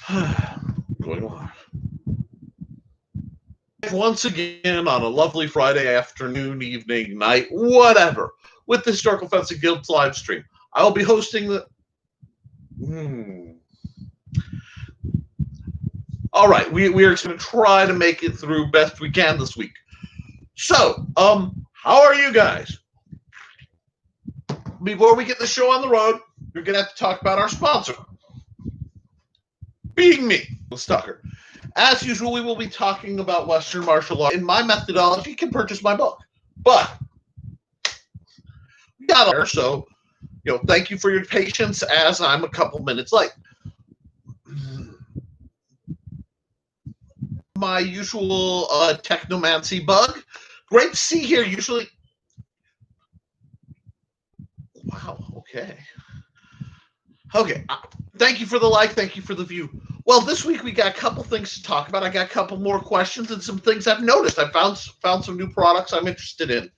Going on. Once again on a lovely Friday afternoon, evening, night, whatever, with the Historical Fencing Guild's live stream. I will be hosting the. All right, we are going to try to make it through best we can this week. So, how are you guys? Before we get the show on the road, we're going to have to talk about our sponsor, being me, the Stalker. As usual, we will be talking about Western martial law. In my methodology, you can purchase my book. But we got there, so thank you for your patience as I'm a couple minutes late. My usual technomancy bug. Great to see here. Usually, wow. Okay. Thank you for the like. Thank you for the view. Well, this week we got a couple things to talk about. I got a couple more questions and some things I've noticed. I found some new products I'm interested in.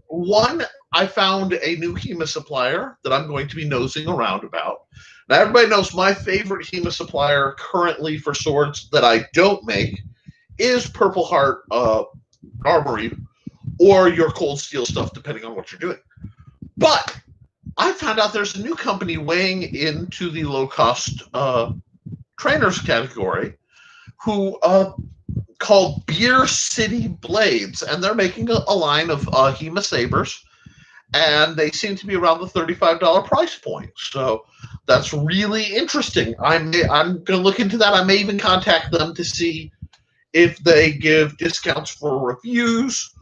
One, I found a new HEMA supplier that I'm going to be nosing around about. Now, everybody knows my favorite HEMA supplier currently for swords that I don't make is Purple Heart Armory or your Cold Steel stuff, depending on what you're doing. But I found out there's a new company weighing into the low-cost trainers category who called Beer City Blades, and they're making a line of HEMA sabers, and they seem to be around the $35 price point. So that's really interesting. I'm going to look into that. I may even contact them to see if they give discounts for reviews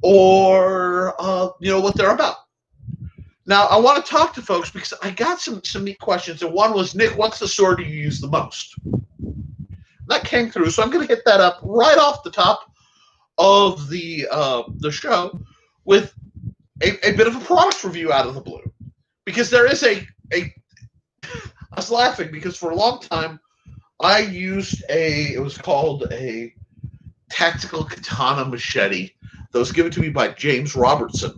or what they're about. Now, I want to talk to folks because I got some neat questions. And one was, Nick, what's the sword do you use the most? That came through, so I'm going to hit that up right off the top of the show with a bit of a product review out of the blue. Because there is I was laughing because for a long time I used it was called a tactical katana machete that was given to me by James Robertson.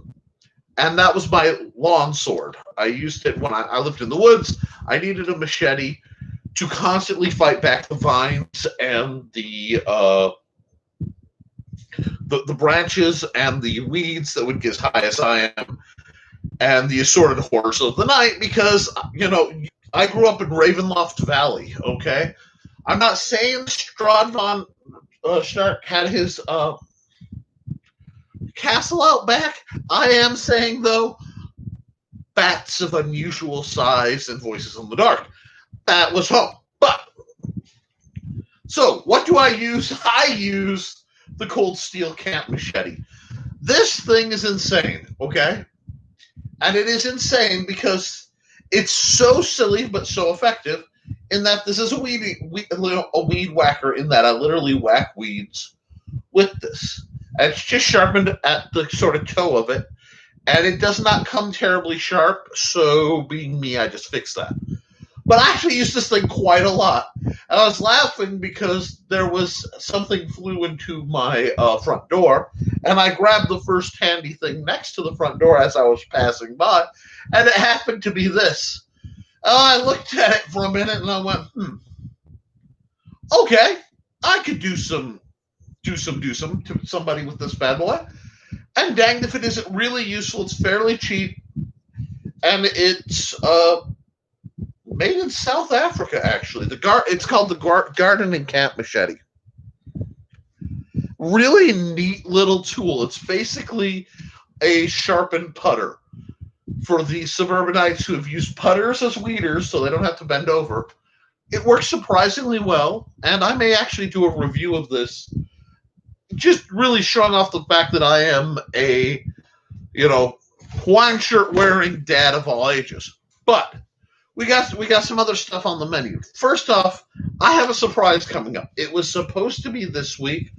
And that was my lawn sword. I used it when I lived in the woods. I needed a machete to constantly fight back the vines and the branches and the weeds that would get as high as I am, and the assorted horrors of the night. Because I grew up in Ravenloft Valley. Okay, I'm not saying Strahd von Stark had his castle out back. I am saying, though, bats of unusual size and voices in the dark. That was home. But, so, what do I use? I use the Cold Steel Camp Machete. This thing is insane, okay? And it is insane because it's so silly but so effective in that this is a weed whacker, in that I literally whack weeds with this. And it's just sharpened at the sort of toe of it. And it does not come terribly sharp, so being me, I just fixed that. But I actually used this thing quite a lot. And I was laughing because there was something flew into my front door, and I grabbed the first handy thing next to the front door as I was passing by, and it happened to be this. I looked at it for a minute, and I went, okay, I could do some to somebody with this bad boy. And danged if it isn't really useful. It's fairly cheap, and it's made in South Africa, actually. It's called the Garden and Camp Machete. Really neat little tool. It's basically a sharpened putter for the suburbanites who have used putters as weeders so they don't have to bend over. It works surprisingly well, and I may actually do a review of this, just really showing off the fact that I am a, Hawaiian shirt wearing dad of all ages. But we got some other stuff on the menu. First off, I have a surprise coming up. It was supposed to be this week,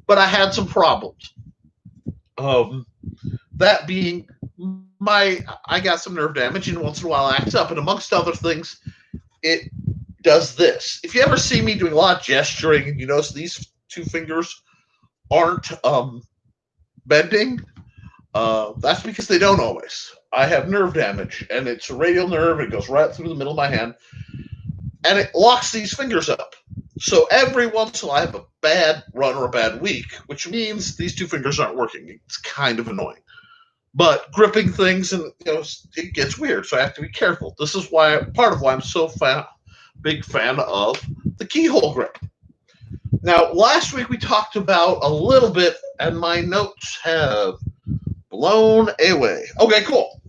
but I had some problems. That being I got some nerve damage, and once in a while it acts up. And amongst other things, it does this. If you ever see me doing a lot of gesturing and you notice these two fingers aren't bending, that's because they don't always. I have nerve damage, and it's a radial nerve. It goes right through the middle of my hand. and it locks these fingers up. So every once in a while I have a bad run or a bad week, which means these two fingers aren't working. It's kind of annoying. But gripping things, and it gets weird, so I have to be careful. This is part of why I'm so big fan of the keyhole grip. Now, last week we talked about a little bit, and my notes have blown away. Okay, cool.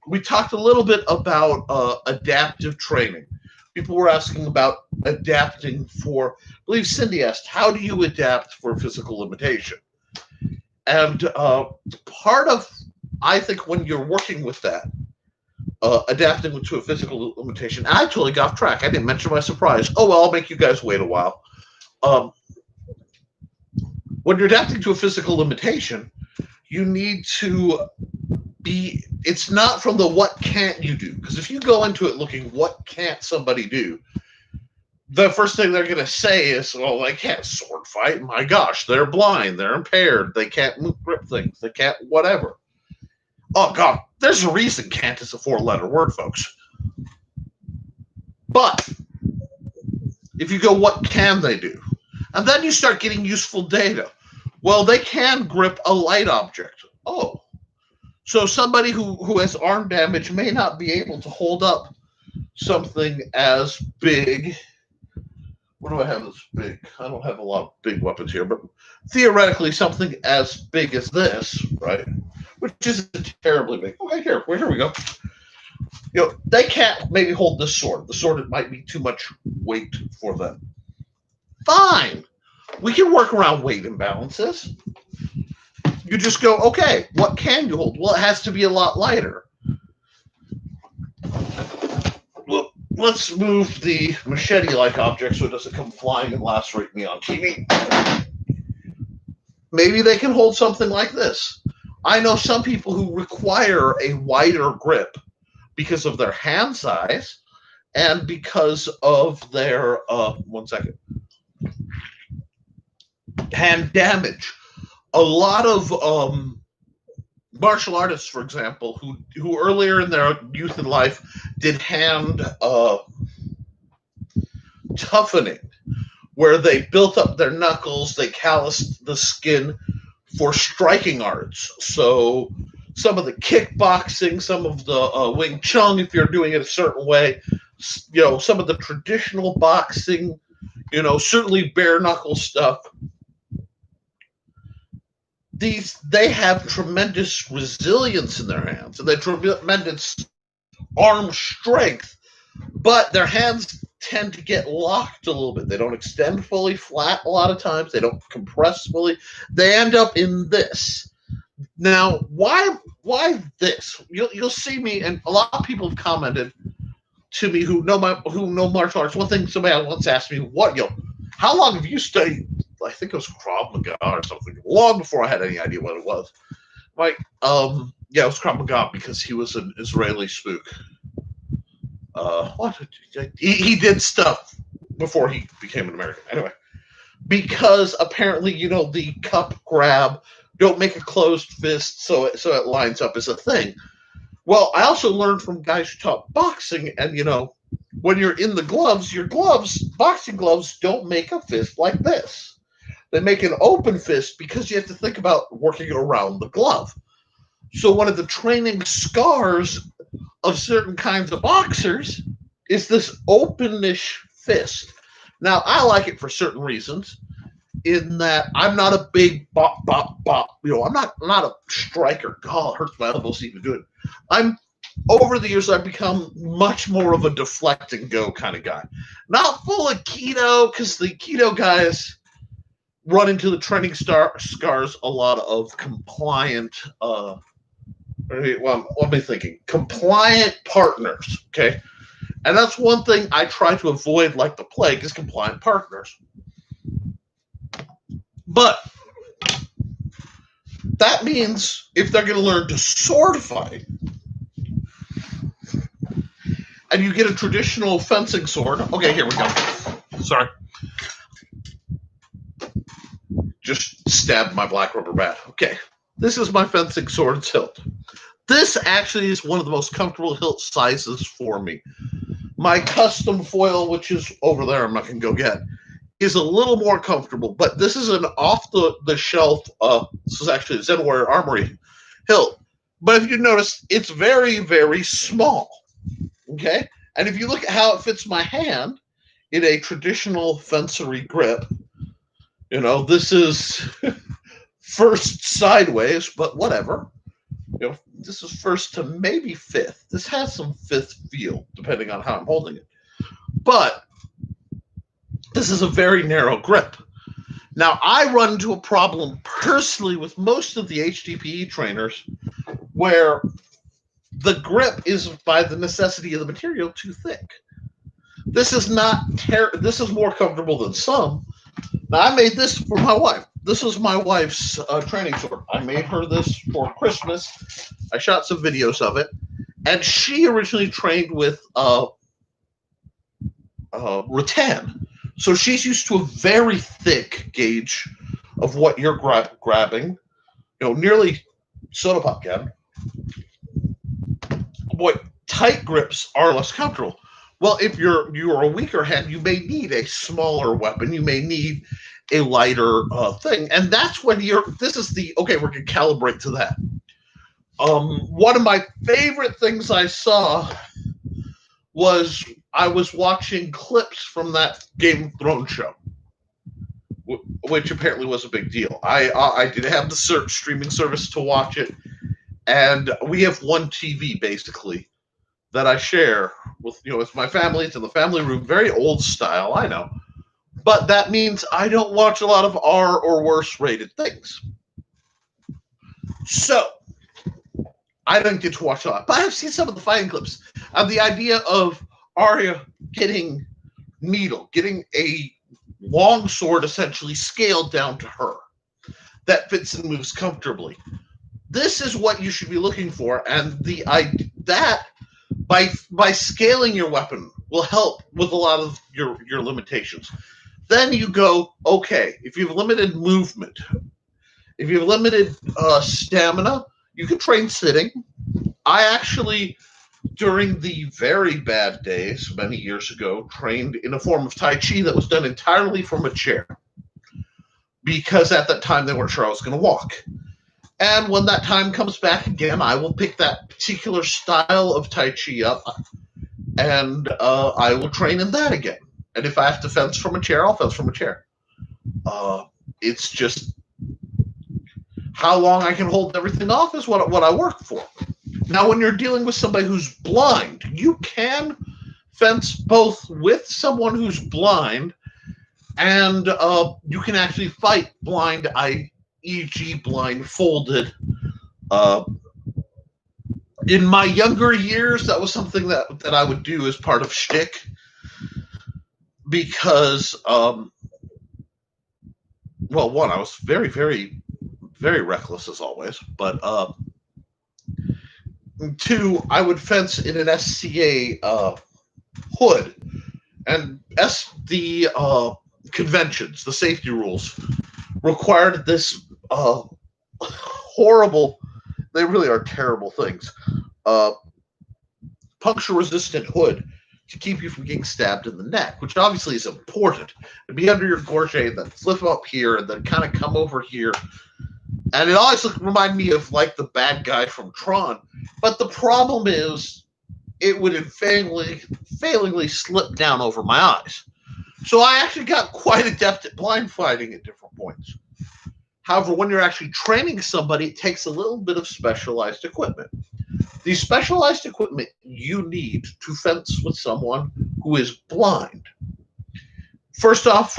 We talked a little bit about adaptive training. People were asking about adapting for, I believe Cindy asked, how do you adapt for physical limitation? And part of, I think, when you're working with that, adapting to a physical limitation, I totally got off track. I didn't mention my surprise. Oh, well, I'll make you guys wait a while. When you're adapting to a physical limitation, you need to be, it's not from the what can't you do. Because if you go into it looking, what can't somebody do? The first thing they're going to say is, well, they can't sword fight. My gosh, they're blind. They're impaired. They can't grip things. They can't whatever. Oh, God, there's a reason can't is a 4-letter word, folks. But if you go, what can they do? And then you start getting useful data. Well, they can grip a light object. Oh. So somebody who has arm damage may not be able to hold up something as big. What do I have that's big? I don't have a lot of big weapons here, but theoretically something as big as this, right? Which isn't terribly big. Okay, here we go. They can't maybe hold this sword. The sword, it might be too much weight for them. Fine. We can work around weight imbalances. You just go, okay, what can you hold? Well, it has to be a lot lighter. Well, let's move the machete-like object so it doesn't come flying and lacerate me on TV. Maybe they can hold something like this. I know some people who require a wider grip because of their hand size and because of their, hand damage. A lot of martial artists, for example, who earlier in their youth and life did hand toughening, where they built up their knuckles, they calloused the skin for striking arts. So some of the kickboxing, some of the Wing Chun, if you're doing it a certain way, some of the traditional boxing, certainly bare knuckle stuff. They have tremendous resilience in their hands, and they have tremendous arm strength, but their hands tend to get locked a little bit. They don't extend fully flat a lot of times. They don't compress fully. They end up in this. Now, why this? You'll see me, and a lot of people have commented to me who know martial arts. One thing somebody once asked me, how long have you studied? I think it was Krav Maga or something, long before I had any idea what it was. It was Krav Maga because he was an Israeli spook. He did stuff before he became an American. Anyway, because apparently, the cup grab, don't make a closed fist so it lines up as a thing. Well, I also learned from guys who taught boxing, and when you're in the gloves, your boxing gloves don't make a fist like this. They make an open fist because you have to think about working around the glove. So one of the training scars of certain kinds of boxers is this openish fist. Now, I like it for certain reasons, in that I'm not a big bop, bop, bop. I'm not a striker. God, it hurts my elbows even do it. Over the years, I've become much more of a deflect and go kind of guy. Not full of keto, because the keto guys run into the training scars a lot of compliant, what am I thinking? Compliant partners, okay? And that's one thing I try to avoid like the plague is compliant partners. But that means if they're going to learn to sword fight, and you get a traditional fencing sword. Okay, here we go. Sorry. Just stabbed my black rubber bat. Okay. This is my fencing sword's hilt. This actually is one of the most comfortable hilt sizes for me. My custom foil, which is over there, I'm not going to go get, is a little more comfortable. But this is an off-the-shelf, this is actually a Zenware Armory hilt. But if you notice, it's very, very small. Okay? And if you look at how it fits my hand in a traditional fencery grip, this is first sideways, but whatever. This is first to maybe fifth. This has some fifth feel, depending on how I'm holding it. But this is a very narrow grip. Now, I run into a problem personally with most of the HDPE trainers where the grip is, by the necessity of the material, too thick. This is this is more comfortable than some. Now, I made this for my wife. This is my wife's training sword. I made her this for Christmas. I shot some videos of it. And she originally trained with rattan. So she's used to a very thick gauge of what you're grabbing. Nearly soda pop can. Boy, tight grips are less comfortable. Well, if you're a weaker hand, you may need a smaller weapon. You may need a lighter thing. And that's when we're going to calibrate to that. One of my favorite things I saw was I was watching clips from that Game of Thrones show, which apparently was a big deal. I did have the streaming service to watch it, and we have one TV basically that I share with my family. It's in the family room, very old style, I know, but that means I don't watch a lot of R or worse rated things. So I didn't get to watch a lot, but I've seen some of the fighting clips of the idea of Arya getting a long sword essentially scaled down to her that fits and moves comfortably. This is what you should be looking for, and that by scaling your weapon will help with a lot of your limitations. Then you go, okay, if you have limited movement, if you have limited stamina, you can train sitting. I actually, during the very bad days, many years ago, trained in a form of Tai Chi that was done entirely from a chair. Because at that time, they weren't sure I was going to walk. And when that time comes back again, I will pick that particular style of Tai Chi up, and I will train in that again. And if I have to fence from a chair, I'll fence from a chair. It's just how long I can hold everything off is what I work for. Now, when you're dealing with somebody who's blind, you can fence both with someone who's blind, and you can actually fight blind, e.g. blindfolded. In my younger years, that was something that I would do as part of shtick, because, one, I was very, very, very reckless as always, but two, I would fence in an SCA hood, and the conventions, the safety rules, required this horrible, they really are terrible things, puncture-resistant hood to keep you from getting stabbed in the neck, which obviously is important. To be under your gorget, then flip up here, and then kind of come over here. And it always reminded me of, like, the bad guy from Tron. But the problem is, it would failingly slip down over my eyes. So I actually got quite adept at blind fighting at different points. However, when you're actually training somebody, it takes a little bit of specialized equipment. The specialized equipment you need to fence with someone who is blind. First off,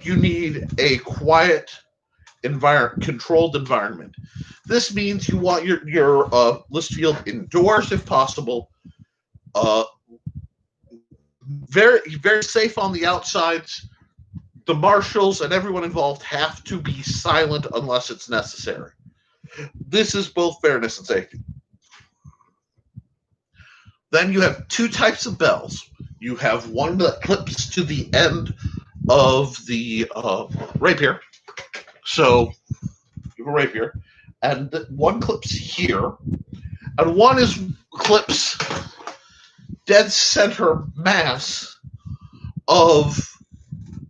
you need a quiet, controlled environment. This means you want your list field indoors if possible. Very, very safe on the outsides. The marshals and everyone involved have to be silent unless it's necessary. This is both fairness and safety. Then you have two types of bells. You have one that clips to the end of the rapier. So you have a rapier, and one clips here, and one clips dead center mass of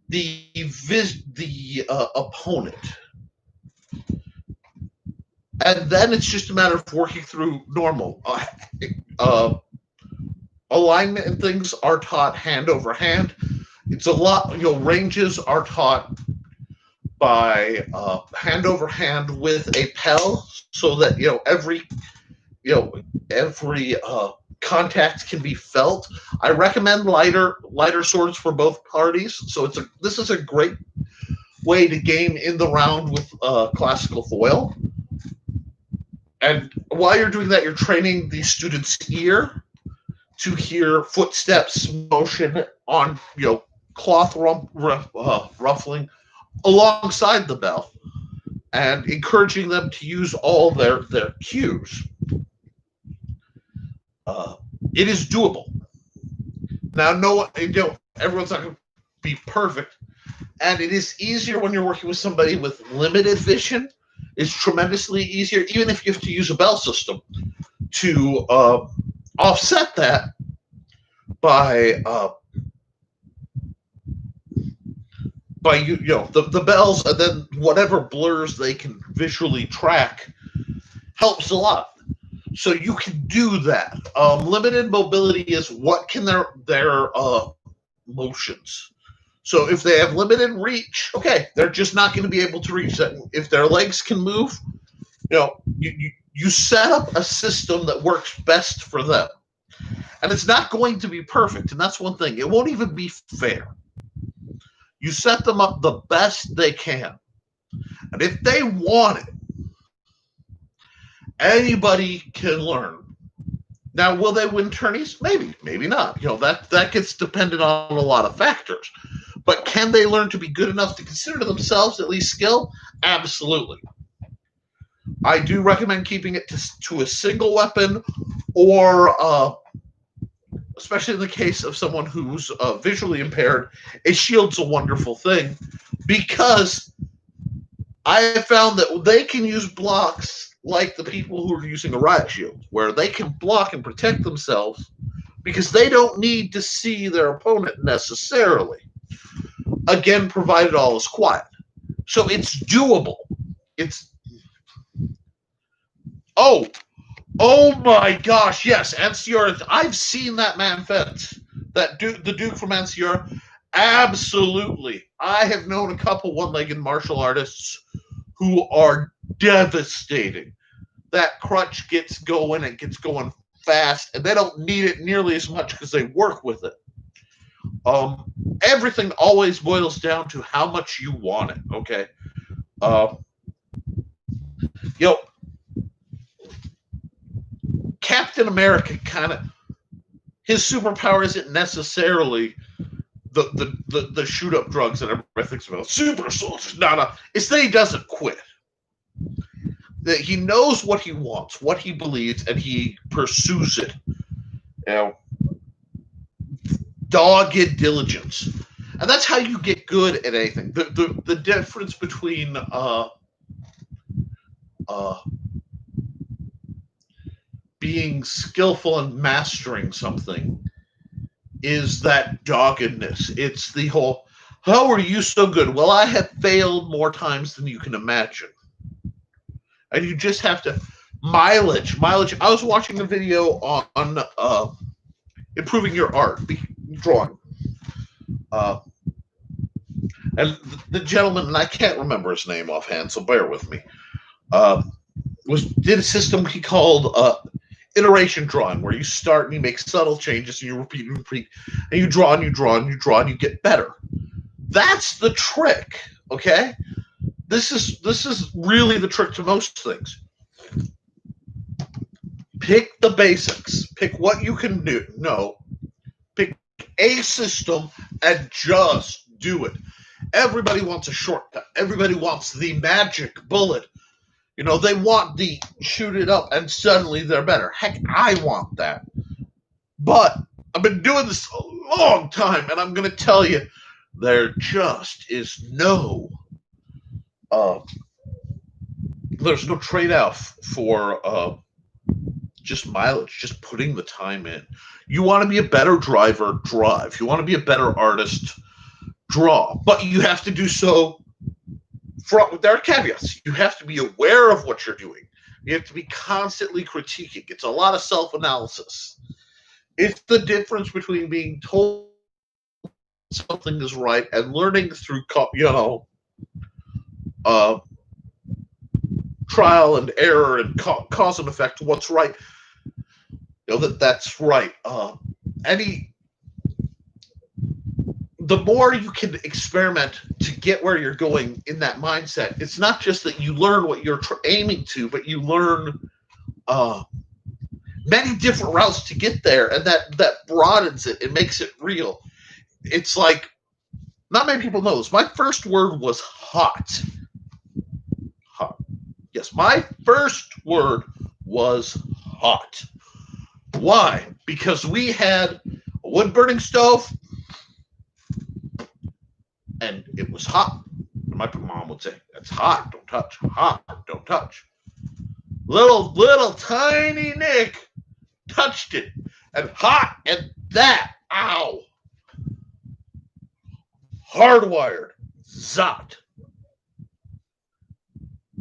the opponent. And then it's just a matter of working through normal. Alignment and things are taught hand over hand. It's a lot, ranges are taught by hand over hand with a Pell, so that every contact can be felt. I recommend lighter swords for both parties. So this is a great way to game in the round with classical foil. And while you're doing that, you're training the student's ear to hear footsteps, motion on cloth ruffling alongside the bell, and encouraging them to use all their cues. It is doable. Now, everyone's not going to be perfect, and it is easier when you're working with somebody with limited vision. It's tremendously easier, even if you have to use a bell system, to offset that by the bells, and then whatever blurs they can visually track helps a lot. So you can do that. Limited mobility is what can their motions. So if they have limited reach, okay, they're just not going to be able to reach that. If their legs can move, you set up a system that works best for them. And it's not going to be perfect, and that's one thing. It won't even be fair. You set them up the best they can. And if they want it, anybody can learn. Now, will they win tourneys? Maybe, maybe not. That gets dependent on a lot of factors. But can they learn to be good enough to consider themselves at least skilled? Absolutely. I do recommend keeping it to a single weapon, or especially in the case of someone who's visually impaired, a shield's a wonderful thing, because I have found that they can use blocks like the people who are using a riot shield, where they can block and protect themselves because they don't need to see their opponent necessarily. Again, provided all is quiet. So it's doable. Oh my gosh, yes, Anciora. I've seen that man fence. The Duke from Anciora. Absolutely. I have known a couple one-legged martial artists who are devastating. That crutch gets going, it gets going fast, and they don't need it nearly as much because they work with it. Everything always boils down to how much you want it, okay? Captain America his superpower isn't necessarily the shoot up drugs that everybody thinks about. Super soldiers, it's that he doesn't quit. That he knows what he wants, what he believes, and he pursues it. Dogged diligence. And that's how you get good at anything. The difference between being skillful and mastering something is that doggedness. It's the whole, how are you so good? Well, I have failed more times than you can imagine. And you just have to mileage. I was watching a video on improving your art, drawing. And the gentleman, and I can't remember his name offhand, so bear with me, did a system he called iteration drawing, where you start and you make subtle changes and you repeat and repeat, and you draw and you draw and you draw and you get better. That's the trick, okay? This is really the trick to most things. Pick the basics. Pick what you can do. No. Pick a system and just do it. Everybody wants a shortcut. Everybody wants the magic bullet. They want the shoot it up and suddenly they're better. Heck, I want that. But I've been doing this a long time, and I'm going to tell you, there just is there's no trade-off for just mileage, just putting the time in. You want to be a better driver, drive. You want to be a better artist, draw. But you have to do so there are caveats. You have to be aware of what you're doing. You have to be constantly critiquing. It's a lot of self-analysis. It's the difference between being told something is right and learning through, trial and error and cause and effect what's right. That's right. The more you can experiment to get where you're going in that mindset, it's not just that you learn what you're aiming to, but you learn many different routes to get there, and that broadens it. It makes it real. It's like, not many people know this. My first word was hot. Hot. Yes, my first word was hot. Why? Because we had a wood-burning stove, and it was hot. And my mom would say, "That's hot. Don't touch. Hot. Don't touch." Little tiny Nick touched it, and hot, and that, ow, hardwired, zot.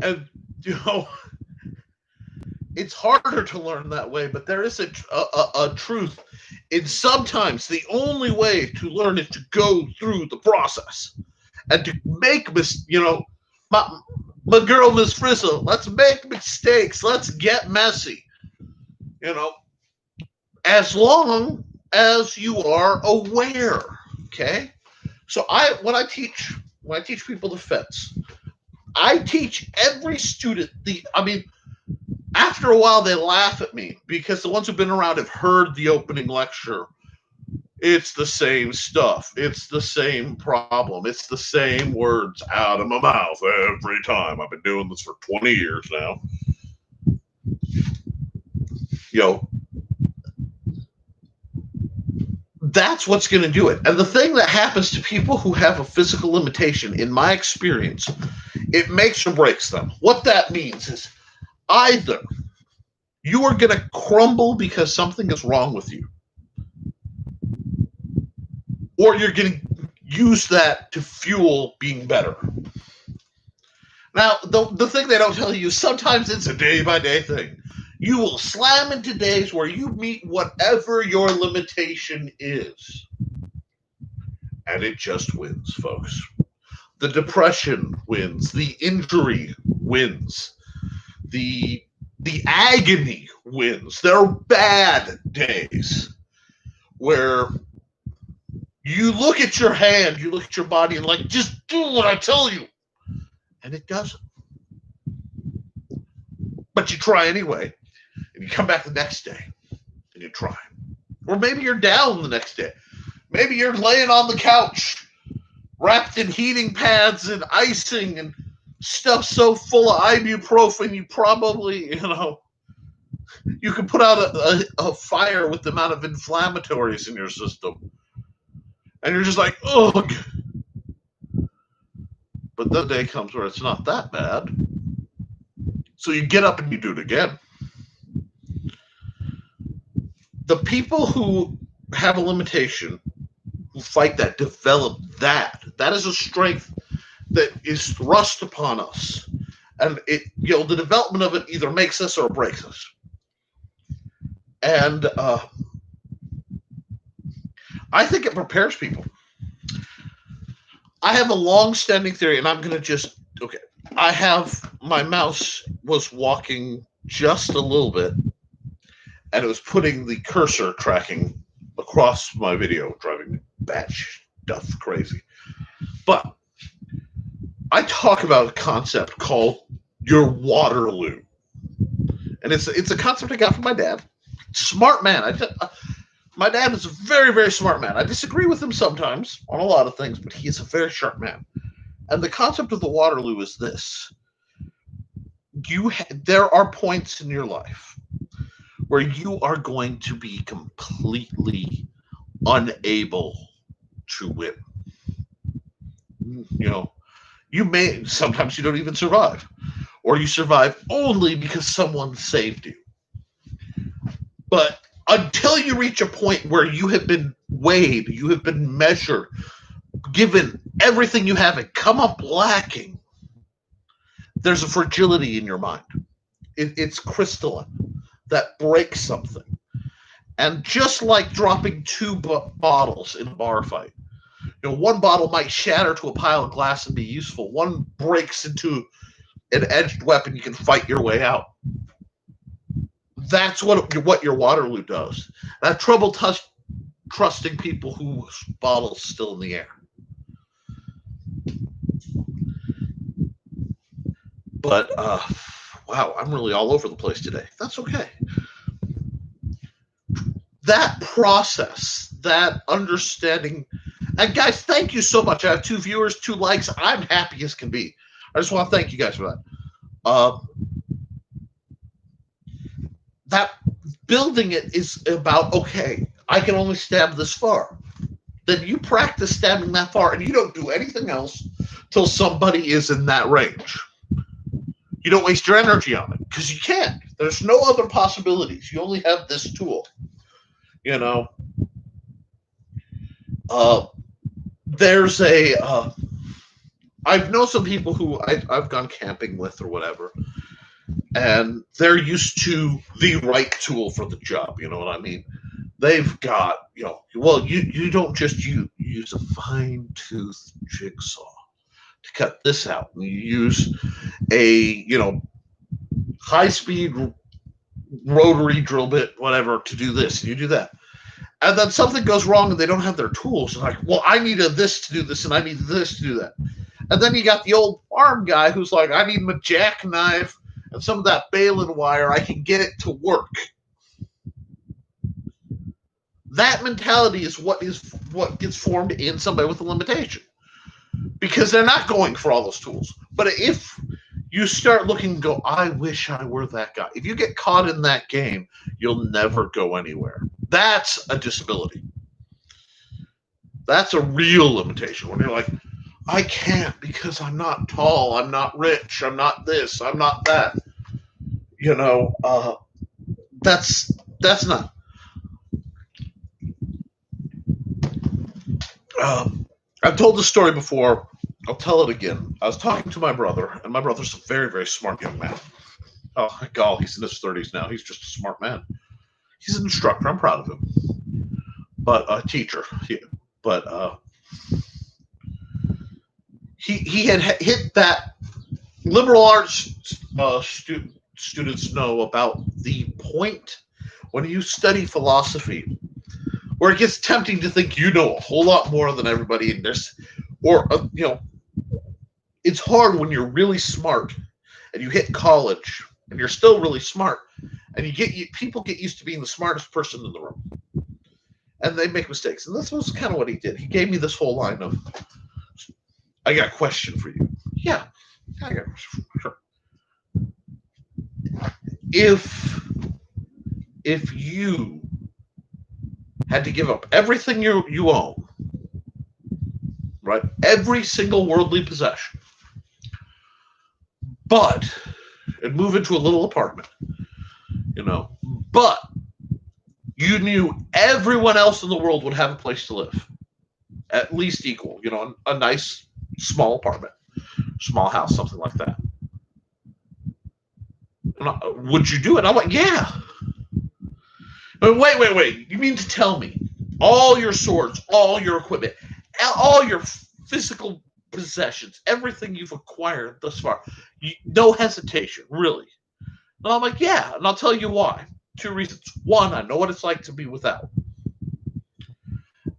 And it's harder to learn that way, but there is a truth. And sometimes the only way to learn is to go through the process and to make my girl, Miss Frizzle, let's make mistakes. Let's get messy. As long as you are aware. Okay. So when I teach people the fence, I teach every student after a while they laugh at me because the ones who've been around have heard the opening lecture. It's the same stuff. It's the same problem. It's the same words out of my mouth every time. I've been doing this for 20 years now. That's what's going to do it. And the thing that happens to people who have a physical limitation, in my experience, it makes or breaks them. What that means is either you are going to crumble because something is wrong with you, or you're going to use that to fuel being better. Now, the thing they don't tell you is sometimes it's a day-by-day thing. You will slam into days where you meet whatever your limitation is. And it just wins, folks. The depression wins. The injury wins. The agony wins. There are bad days where you look at your hand, you look at your body, and just do what I tell you. And it doesn't. But you try anyway. And you come back the next day and you try. Or maybe you're down the next day. Maybe you're laying on the couch wrapped in heating pads and icing and stuff so full of ibuprofen you probably, you can put out a fire with the amount of inflammatories in your system. And you're just like, ugh. But the day comes where it's not that bad. So you get up and you do it again. The people who have a limitation, who fight that, develop that. That is a strength that is thrust upon us. And the development of it either makes us or breaks us. And I think it prepares people. I have a long-standing theory, and I'm going to my mouse was walking just a little bit, and it was putting the cursor tracking across my video, driving me batch stuff crazy. But I talk about a concept called your Waterloo. And it's a concept I got from my dad. Smart man. My dad is a very, very smart man. I disagree with him sometimes on a lot of things, but he is a very sharp man. And the concept of the Waterloo is this. There are points in your life where you are going to be completely unable to win. Sometimes you don't even survive, or you survive only because someone saved you. But until you reach a point where you have been weighed, you have been measured, given everything you have, and come up lacking, there's a fragility in your mind. It's crystalline that breaks something. And just like dropping two bottles in a bar fight, one bottle might shatter to a pile of glass and be useful. One breaks into an edged weapon, you can fight your way out. That's what your Waterloo does. I have trouble trusting people whose bottle's still in the air. But, wow, I'm really all over the place today. That's okay. That process, that understanding, and guys, thank you so much. I have 2 viewers, 2 likes. I'm happy as can be. I just want to thank you guys for that. That building it is about, okay, I can only stab this far. Then you practice stabbing that far, and you don't do anything else till somebody is in that range. You don't waste your energy on it, because you can't. There's no other possibilities. You only have this tool. There's I've known some people who I've gone camping with or whatever, and they're used to the right tool for the job. You know what I mean? They've got, well, you don't just use a fine-tooth jigsaw to cut this out. You use a, high-speed rotary drill bit, whatever, to do this, and you do that. And then something goes wrong and they don't have their tools. It's like, well, I need this to do this, and I need this to do that. And then you got the old farm guy who's like, I need my jackknife and some of that baling wire. I can get it to work. That mentality is what gets formed in somebody with a limitation, because they're not going for all those tools. But if you start looking and go, I wish I were that guy. If you get caught in that game, you'll never go anywhere. That's a disability. That's a real limitation. When you're like, I can't because I'm not tall, I'm not rich, I'm not this, I'm not that. That's not. I've told this story before. I'll tell it again. I was talking to my brother, and my brother's a very, very smart young man. Oh, my God, he's in his 30s now. He's just a smart man. He's an instructor. I'm proud of him. But a teacher. He had hit that liberal arts students know about the point when you study philosophy where it gets tempting to think you know a whole lot more than everybody in this. Or, it's hard when you're really smart and you hit college and you're still really smart, and people get used to being the smartest person in the room, and they make mistakes. And this was kind of what he did. He gave me this whole line of, I got a question for you. Yeah, I got a question. Sure. If you had to give up everything you own, right? Every single worldly possession, and move into a little apartment, but you knew everyone else in the world would have a place to live, at least equal, a nice small apartment, small house, something like that. Would you do it? I'm like, yeah. But wait. You mean to tell me all your swords, all your equipment, all your physical possessions, everything you've acquired thus far, no hesitation, really? And I'm like, yeah, and I'll tell you why. 2 reasons. 1, I know what it's like to be without.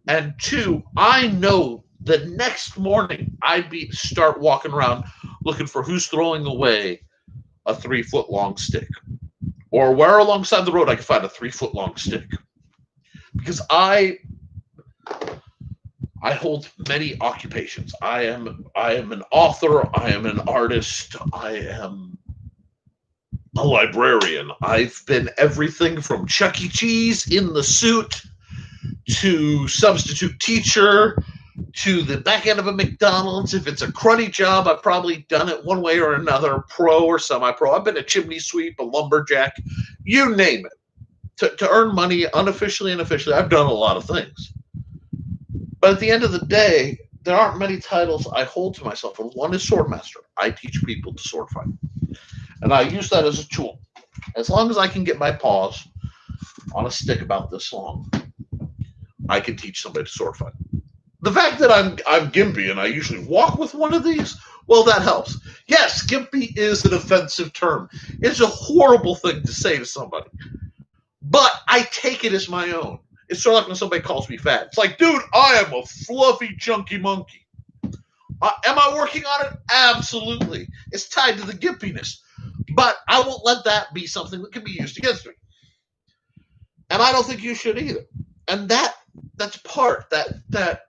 And 2, I know the next morning I'd start walking around looking for who's throwing away a 3-foot-long stick, or where alongside the road I can find a 3-foot-long stick, because I hold many occupations. I am an author. I am an artist. I am a librarian. I've been everything from Chuck E. Cheese in the suit to substitute teacher to the back end of a McDonald's. If it's a cruddy job, I've probably done it one way or another, pro or semi-pro. I've been a chimney sweep, a lumberjack, you name it. to earn money unofficially and officially. I've done a lot of things. But at the end of the day, there aren't many titles I hold to myself. And one is Swordmaster. I teach people to sword fight. And I use that as a tool. As long as I can get my paws on a stick about this long, I can teach somebody to sword fight. The fact that I'm gimpy and I usually walk with one of these, well, that helps. Yes, gimpy is an offensive term. It's a horrible thing to say to somebody. But I take it as my own. It's sort of like when somebody calls me fat. It's like, dude, I am a fluffy, chunky monkey. Am I working on it? Absolutely. It's tied to the gimpiness. But I won't let that be something that can be used against me. And I don't think you should either. And that's part, that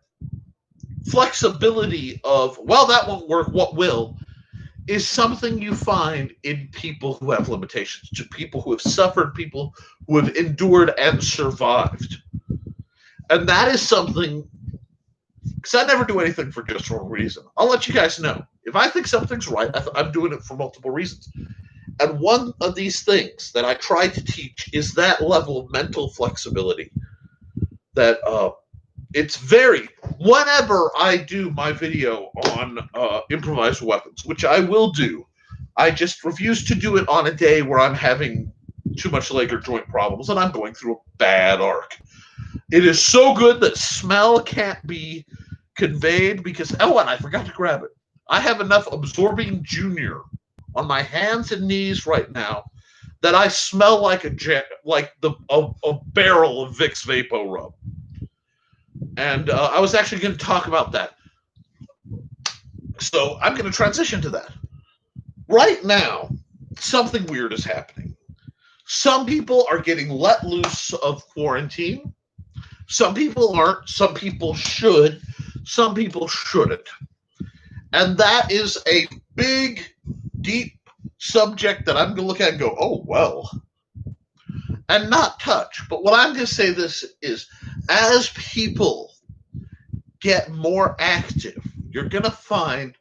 flexibility of, well, that won't work, what will, is something you find in people who have limitations, to people who have suffered, people who have endured and survived. And that is something, because I never do anything for just one reason. I'll let you guys know. If I think something's right, I'm doing it for multiple reasons. And one of these things that I try to teach is that level of mental flexibility. That it's very, whenever I do my video on improvised weapons, which I will do, I just refuse to do it on a day where I'm having too much leg or joint problems and I'm going through a bad arc. It is so good that smell can't be conveyed because, oh, and I forgot to grab it. I have enough Absorbing Junior on my hands and knees right now that I smell like a barrel of Vicks Vapo Rub. And I was actually going to talk about that. So I'm going to transition to that. Right now, something weird is happening. Some people are getting let loose of quarantine. Some people aren't. Some people should. Some people shouldn't. And that is a big, deep subject that I'm going to look at and go, oh, well, and not touch. But what I'm going to say this is, as people get more active, you're going to find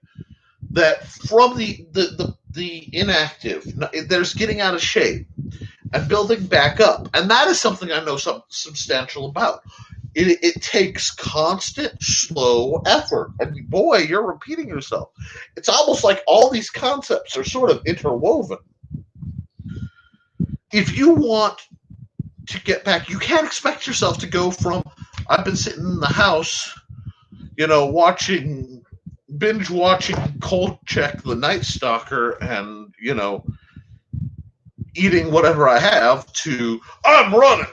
that from the inactive, there's getting out of shape and building back up. And that is something I know something substantial about. It takes constant, slow effort. And boy, you're repeating yourself. It's almost like all these concepts are sort of interwoven. If you want to get back, you can't expect yourself to go from, I've been sitting in the house, binge watching Cold Check the Night Stalker and, eating whatever I have, to, I'm running.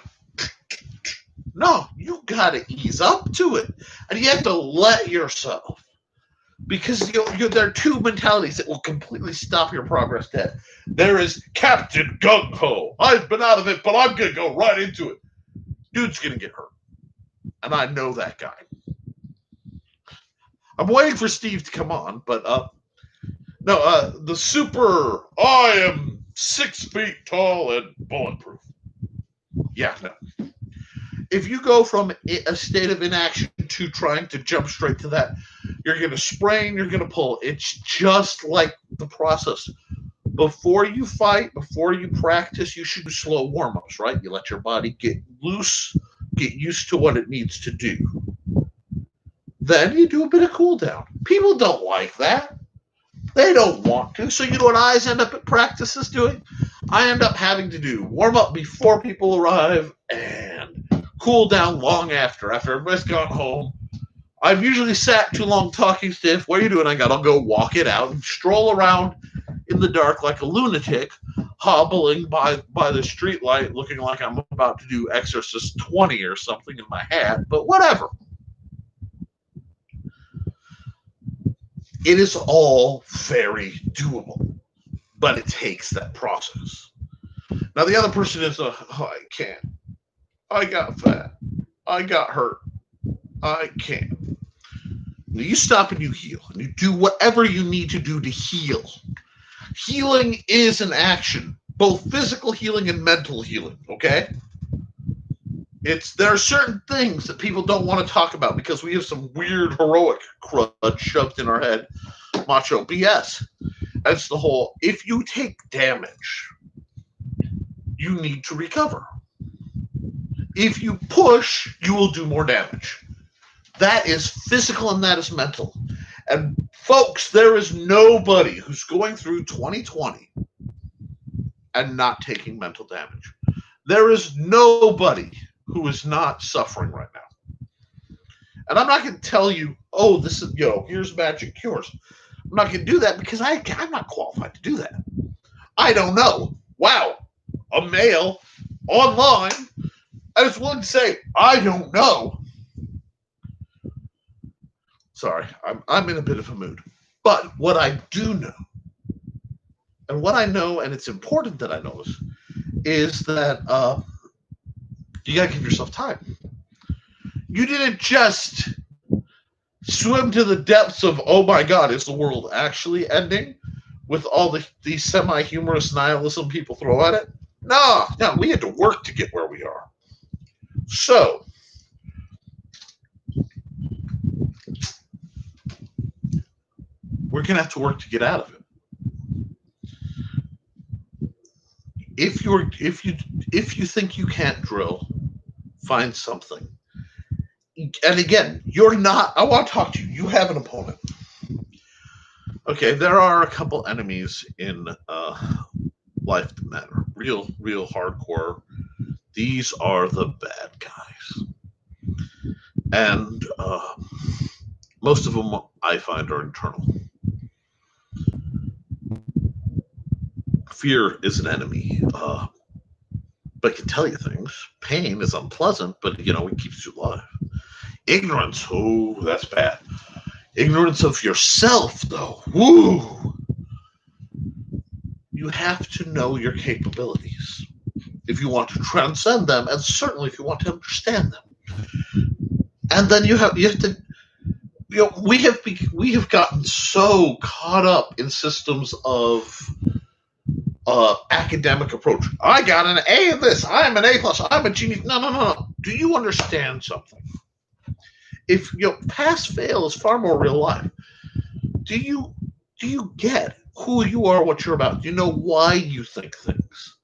No, you got to ease up to it. And you have to let yourself. Because there are two mentalities that will completely stop your progress dead. There is Captain Gung-Ho. I've been out of it, but I'm going to go right into it. Dude's going to get hurt. And I know that guy. I'm waiting for Steve to come on, but the super, I am 6 feet tall and bulletproof. Yeah, no. If you go from a state of inaction to trying to jump straight to that, you're going to sprain, you're going to pull. It's just like the process. Before you fight, before you practice, you should do slow warm-ups, right? You let your body get loose, get used to what it needs to do. Then you do a bit of cool down. People don't like that. They don't want to. So you know what I end up at practices doing? I end up having to do warm-up before people arrive and cool down long after everybody's gone home. I've usually sat too long talking stiff. What are you doing? I'll go walk it out and stroll around in the dark like a lunatic, hobbling by the street light, looking like I'm about to do Exorcist 20 or something in my hat, but whatever. It is all very doable, but it takes that process. Now, the other person is, I can't. I got fat. I got hurt. I can't. Now you stop and you heal, and you do whatever you need to do to heal. Healing is an action, both physical healing and mental healing, okay? There are certain things that people don't want to talk about because we have some weird heroic crud shoved in our head. Macho BS. That's the whole, if you take damage, you need to recover. If you push, you will do more damage. That is physical and that is mental. And folks, there is nobody who's going through 2020 and not taking mental damage. There is nobody who is not suffering right now. And I'm not going to tell you, oh, this is, here's magic cures. I'm not going to do that because I'm not qualified to do that. I don't know. Wow, a male online. I was willing to say, I don't know. Sorry, I'm in a bit of a mood. But what I do know, and what I know, and it's important that I know this, is that you got to give yourself time. You didn't just swim to the depths of, oh my God, is the world actually ending with all the semi-humorous nihilism people throw at it? No, we had to work to get where we are. So, we're going to have to work to get out of it. If you think you can't drill, find something. And again, you're not. I want to talk to you. You have an opponent. Okay, there are a couple enemies in Life that Matter. Real hardcore. These are the bad guys, and most of them I find are internal. Fear is an enemy, but can tell you things. Pain is unpleasant, but it keeps you alive. Ignorance, oh, that's bad. Ignorance of yourself, though, woo! You have to know your capabilities if you want to transcend them, and certainly if you want to understand them. And then you have to. We have gotten so caught up in systems of academic approach. I got an A in this. I'm an A+. I'm a genius. No. Do you understand something? If pass fail is far more real life. Do you get who you are, what you're about? Do you know why you think things?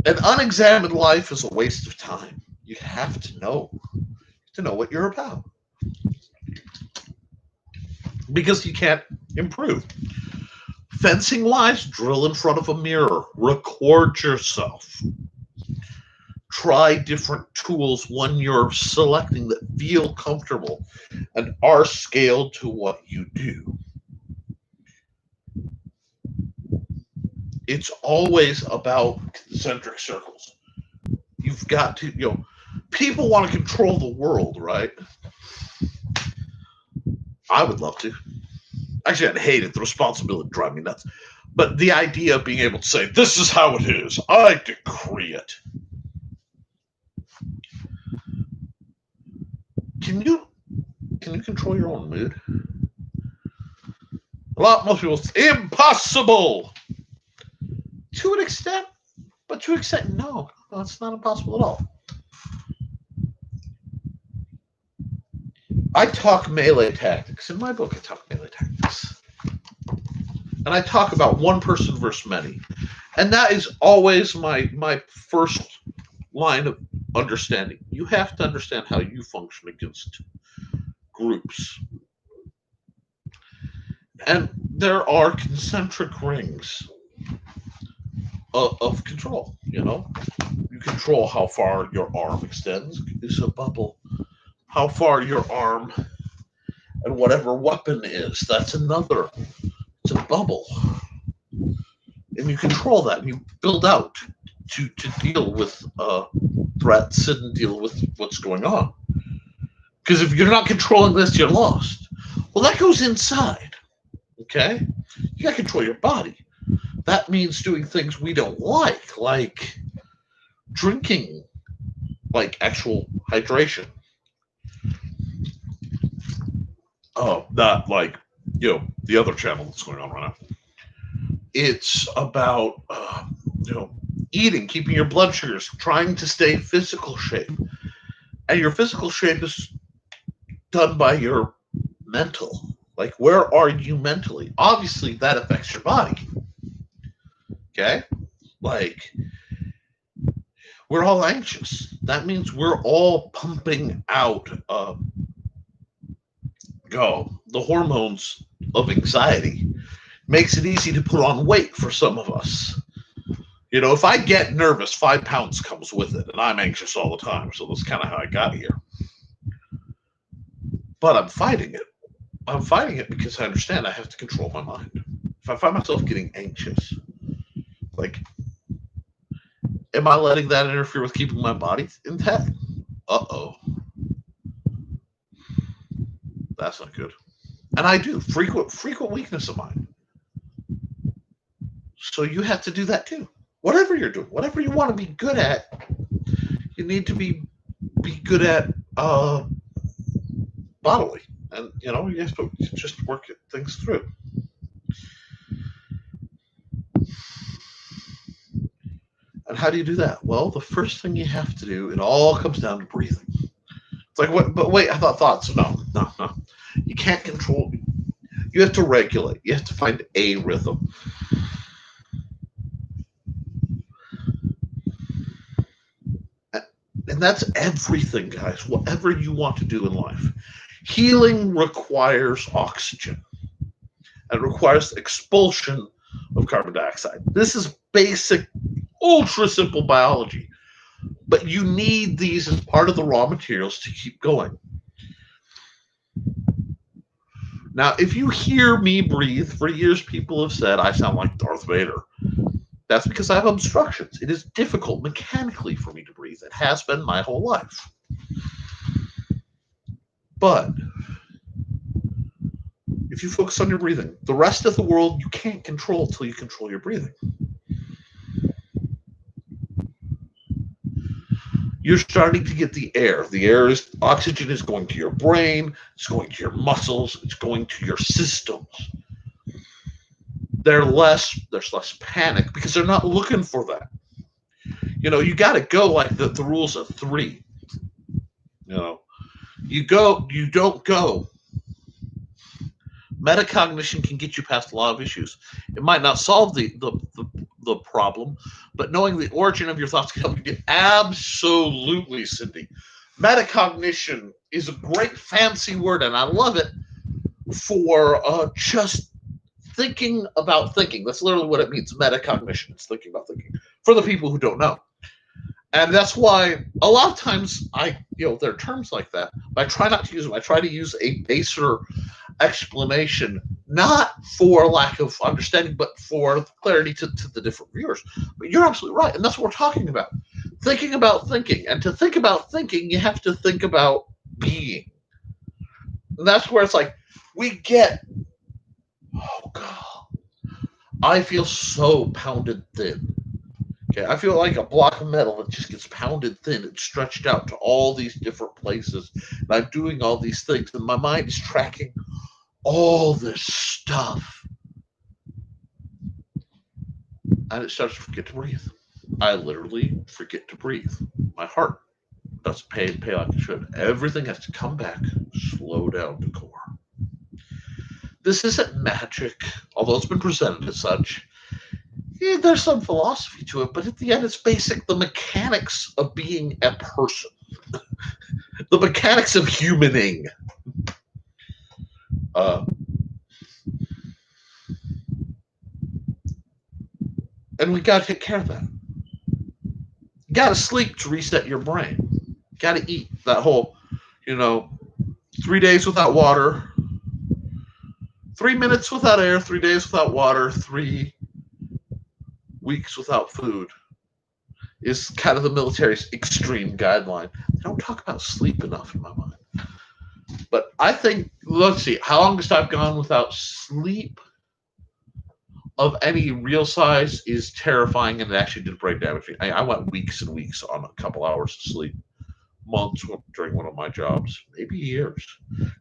An unexamined life is a waste of time. You have to know what you're about, because you can't improve. Fencing wise, drill in front of a mirror. Record yourself. Try different tools when you're selecting that feel comfortable and are scaled to what you do. It's always about concentric circles. You've got to, people want to control the world, right? I would love to. Actually, I'd hate it. The responsibility would drive me nuts. But the idea of being able to say, this is how it is, I decree it. Can you control your own mood? Most people say, impossible! To an extent, but to an extent, no, it's not impossible at all. I talk melee tactics. In my book, I talk melee tactics. And I talk about one person versus many. And that is always my first line of understanding. You have to understand how you function against groups. And there are concentric rings of control, You control how far your arm extends. It's a bubble. How far your arm and whatever weapon is, that's another. It's a bubble. And you control that, and you build out to deal with threats and deal with what's going on. Because if you're not controlling this, you're lost. Well, that goes inside, okay? You got to control your body. That means doing things we don't like drinking, like actual hydration. Oh, not like, the other channel that's going on right now. It's about, eating, keeping your blood sugars, trying to stay in physical shape. And your physical shape is done by your mental. Like, where are you mentally? Obviously, that affects your body. Okay? Like, we're all anxious. That means we're all pumping out the hormones of anxiety. Makes it easy to put on weight for some of us. You know, if I get nervous, 5 pounds comes with it, and I'm anxious all the time. So that's kind of how I got here. But I'm fighting it. I'm fighting it because I understand I have to control my mind. If I find myself getting anxious, like, am I letting that interfere with keeping my body intact? Uh-oh. That's not good. And I do. Frequent weakness of mine. So you have to do that too. Whatever you're doing, whatever you want to be good at, you need to be good at bodily. And, you know, you have to just work things through. And how do you do that? Well, the first thing you have to do, it all comes down to breathing. It's like, what? But wait, I thought thoughts. No. You can't control. You have to regulate. You have to find a rhythm. And that's everything, guys. Whatever you want to do in life. Healing requires oxygen. And requires expulsion of carbon dioxide. This is basic, ultra simple biology. But you need these as part of the raw materials to keep going. Now, if you hear me breathe, for years people have said I sound like Darth Vader. That's because I have obstructions. It is difficult mechanically for me to breathe. It has been my whole life. But if you focus on your breathing, the rest of the world you can't control until you control your breathing. You're starting to get the air. The air is, oxygen is going to your brain, it's going to your muscles, it's going to your systems. There's less panic because they're not looking for that. You know, you got to go like the rules of 3. You know, you don't go. Metacognition can get you past a lot of issues. It might not solve the problem, but knowing the origin of your thoughts can help you get absolutely, Cindy. Metacognition is a great fancy word, and I love it for just thinking about thinking. That's literally what it means. Metacognition. It's thinking about thinking. For the people who don't know. And that's why a lot of times there are terms like that, but I try not to use them. I try to use a baser explanation, not for lack of understanding, but for clarity to the different viewers. But you're absolutely right, and that's what we're talking about. Thinking about thinking. And to think about thinking, you have to think about being. And that's where it's like, oh God, I feel so pounded thin. Okay, I feel like a block of metal that just gets pounded thin and stretched out to all these different places. And I'm doing all these things, and my mind is tracking all this stuff. And it starts to forget to breathe. I literally forget to breathe. My heart doesn't pay like it should. Everything has to come back, slow down to core. This isn't magic, although it's been presented as such. There's some philosophy to it, but at the end, it's the mechanics of being a person. The mechanics of humaning. And we got to take care of that. You got to sleep to reset your brain. Got to eat. That whole, 3 days without water, 3 minutes without air, 3 days without water, 3 weeks without food is kind of the military's extreme guideline. They don't talk about sleep enough in my mind. But I think, let's see, how longest I've gone without sleep of any real size is terrifying, and it actually did brain damage. I went weeks and weeks on a couple hours of sleep, months during one of my jobs, maybe years.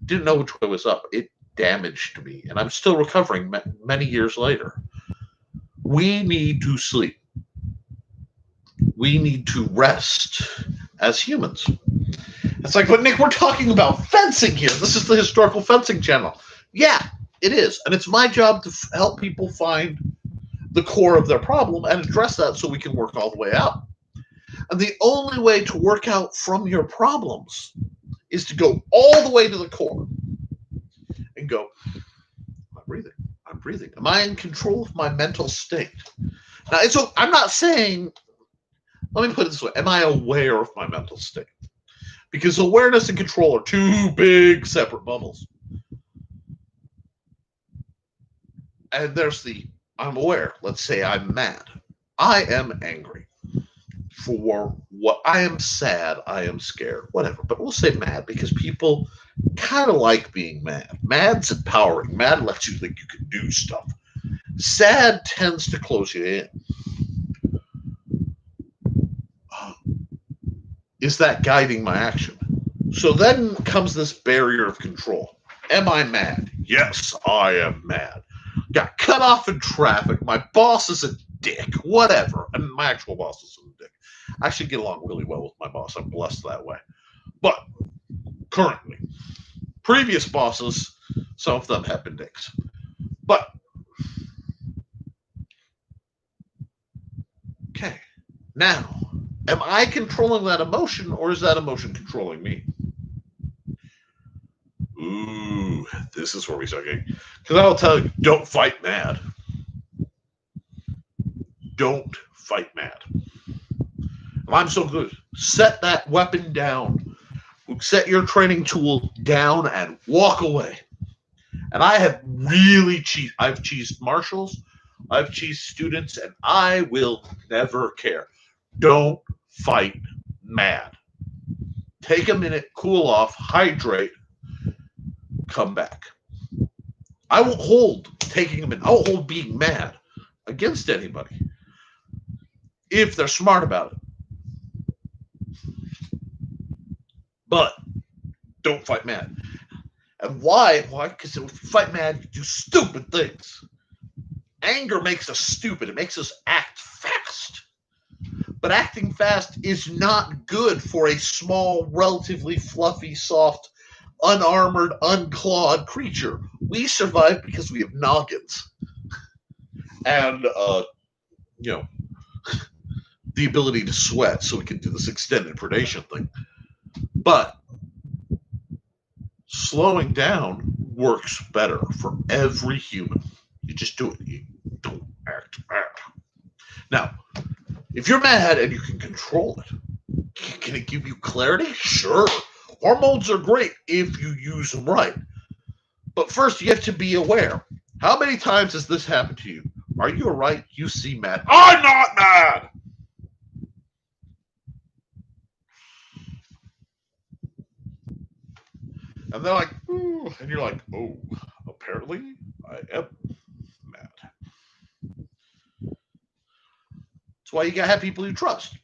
Didn't know which way was up. It damaged me, and I'm still recovering many years later. We need to sleep. We need to rest as humans. It's like, but Nick, we're talking about fencing here. This is the Historical Fencing Channel. Yeah, it is. And it's my job to help people find the core of their problem and address that so we can work all the way out. And the only way to work out from your problems is to go all the way to the core and go, I'm breathing. I'm breathing. Am I in control of my mental state? Now, I'm not saying, let me put it this way. Am I aware of my mental state? Because awareness and control are two big separate bubbles. And there's I'm aware. Let's say I'm mad. I am angry. For what I am sad, I am scared, whatever. But we'll say mad because people kind of like being mad. Mad's empowering. Mad lets you think you can do stuff. Sad tends to close you in. Is that guiding my action? So then comes this barrier of control. Am I mad? Yes, I am mad. Got cut off in traffic. My boss is a dick. Whatever. And my actual boss is a dick. I actually get along really well with my boss. I'm blessed that way. But currently, previous bosses, some of them have been dicks. But, okay. Now, am I controlling that emotion or is that emotion controlling me? Ooh, this is where we start getting. Because I'll tell you, don't fight mad. Don't fight mad. I'm so good. Set that weapon down. Set your training tool down and walk away. And I have really cheesed. I've cheesed marshals. I've cheesed students, and I will never care. Don't fight mad. Take a minute, cool off, hydrate, come back. I won't hold taking a minute. I won't hold being mad against anybody if they're smart about it. But don't fight mad. And why? Why? Because if you fight mad, you do stupid things. Anger makes us stupid. It makes us act fast. But acting fast is not good for a small, relatively fluffy, soft, unarmored, unclawed creature. We survive because we have noggins. And, the ability to sweat so we can do this extended predation thing. But slowing down works better for every human. You just do it. You don't act mad. Now, if you're mad and you can control it, can it give you clarity? Sure. Hormones are great if you use them right. But first, you have to be aware. How many times has this happened to you? Are you alright? You seem mad. I'm not mad! And they're like, ooh, and you're like, oh, apparently I am mad. That's why you gotta have people you trust.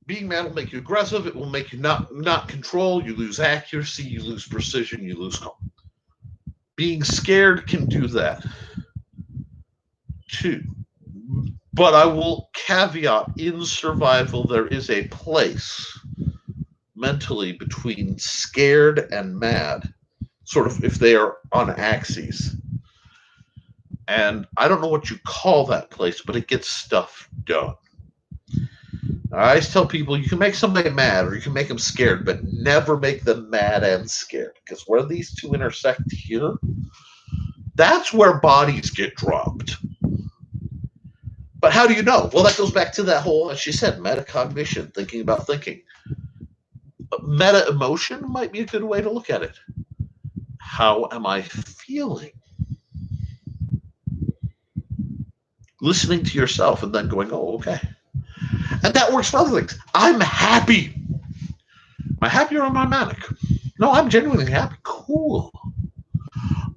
Being mad will make you aggressive. It will make you not control. You lose accuracy. You lose precision. You lose calm. Being scared can do that too. But I will caveat, in survival, there is a place mentally between scared and mad, sort of if they are on axes. And I don't know what you call that place, but it gets stuff done. I always tell people you can make somebody mad or you can make them scared, but never make them mad and scared. Because where these two intersect here, that's where bodies get dropped. But how do you know? Well, that goes back to that whole, as she said, metacognition, thinking about thinking. Meta emotion might be a good way to look at it. How am I feeling? Listening to yourself and then going, oh, okay. And that works for other things. I'm happy. Am I happy or am I manic? No, I'm genuinely happy. Cool.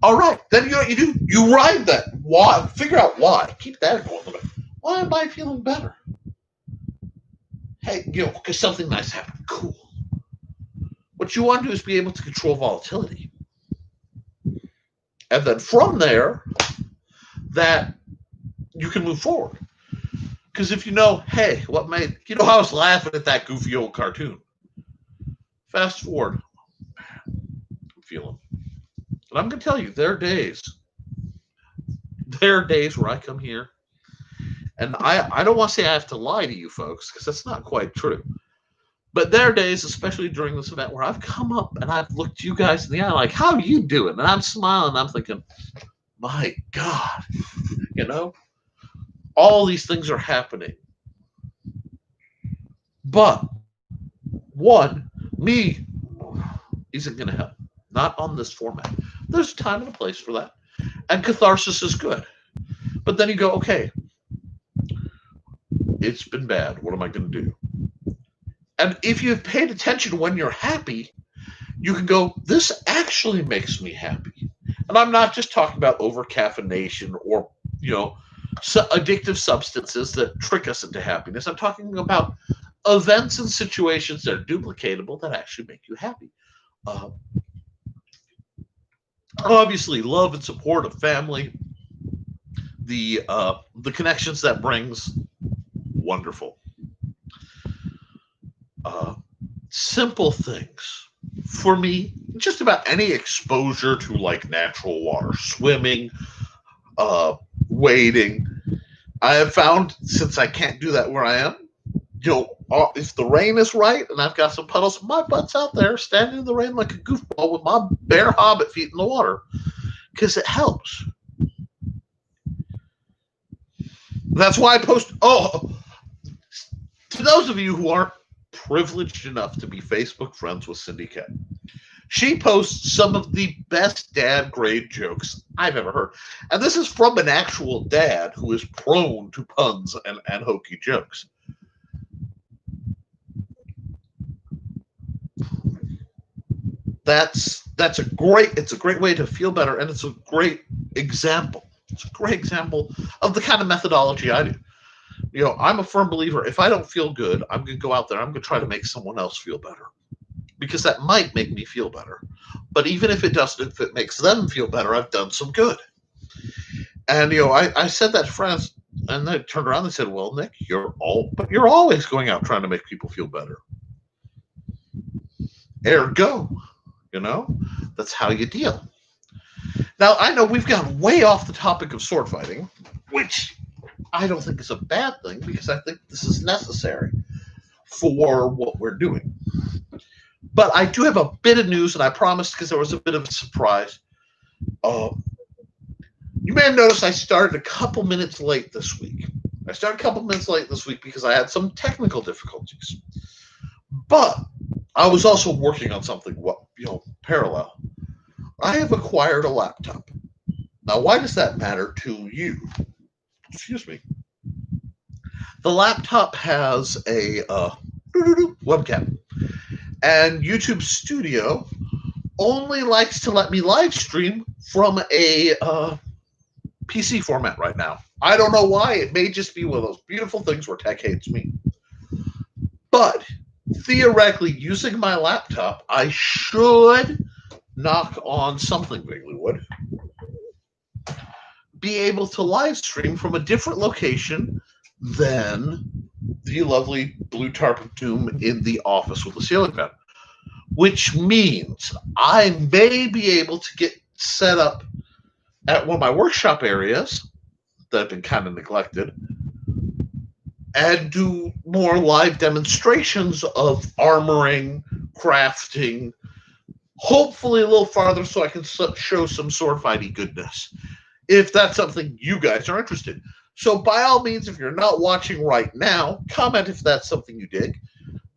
All right. Then you know what you do? You ride that. Why? Figure out why. Keep that going a little bit. Why am I feeling better? Hey, because something nice happened. Cool. What you want to do is be able to control volatility. And then from there, that you can move forward. Because if you know, hey, I was laughing at that goofy old cartoon. Fast forward. I'm feeling. And I'm going to tell you, there are days where I come here And I don't want to say I have to lie to you folks, because that's not quite true. But there are days, especially during this event, where I've come up and I've looked you guys in the eye like, how are you doing? And I'm smiling and I'm thinking, my God, you know, all these things are happening. But one, me isn't going to help. Not on this format. There's a time and a place for that. And catharsis is good. But then you go, okay, it's been bad. What am I going to do? And if you've paid attention when you're happy, you can go, this actually makes me happy. And I'm not just talking about over-caffeination or, addictive substances that trick us into happiness. I'm talking about events and situations that are duplicatable that actually make you happy. Obviously, love and support of family, the connections that brings, wonderful. Simple things. For me, just about any exposure to like natural water, swimming, wading. I have found, since I can't do that where I am, if the rain is right and I've got some puddles, my butt's out there standing in the rain like a goofball with my bare hobbit feet in the water, because it helps. That's why I post. Oh, to those of you who aren't privileged enough to be Facebook friends with Cindy K, she posts some of the best dad grade jokes I've ever heard. And this is from an actual dad who is prone to puns and hokey jokes. It's a great way to feel better, and it's a great example. It's a great example of the kind of methodology I do. I'm a firm believer, if I don't feel good, I'm going to go out there, I'm going to try to make someone else feel better. Because that might make me feel better. But even if it doesn't, if it makes them feel better, I've done some good. And, I said that to friends, and they turned around and said, well, Nick, you're always going out trying to make people feel better. Ergo, that's how you deal. Now, I know we've gone way off the topic of sword fighting, which I don't think is a bad thing, because I think this is necessary for what we're doing. But I do have a bit of news, and I promised, because there was a bit of a surprise. You may have noticed I started a couple minutes late this week. Because I had some technical difficulties. But I was also working on something, parallel. I have acquired a laptop. Now, why does that matter to you? Excuse me. The laptop has a webcam. And YouTube Studio only likes to let me live stream from a PC format right now. I don't know why. It may just be one of those beautiful things where tech hates me. But theoretically, using my laptop, I should, knock on something, vaguely would, be able to live stream from a different location than the lovely blue tarp of doom in the office with the ceiling fan. Which means I may be able to get set up at one of my workshop areas that have been kind of neglected and do more live demonstrations of armoring, crafting, hopefully a little farther so I can show some sword fighting goodness, if that's something you guys are interested in. So by all means, if you're not watching right now, comment if that's something you dig.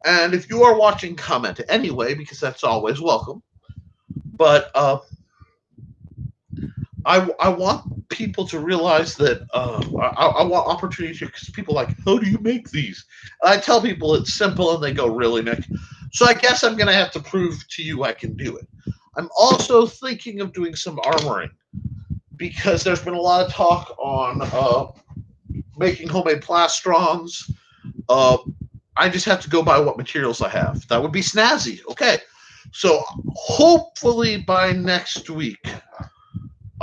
And if you are watching, comment anyway, because that's always welcome. But I want people to realize that I want opportunities, because people are like, how do you make these? And I tell people it's simple, and they go, really, Nick? So I guess I'm going to have to prove to you I can do it. I'm also thinking of doing some armoring, because there's been a lot of talk on making homemade plastrons. I just have to go by what materials I have. That would be snazzy. Okay. So hopefully by next week,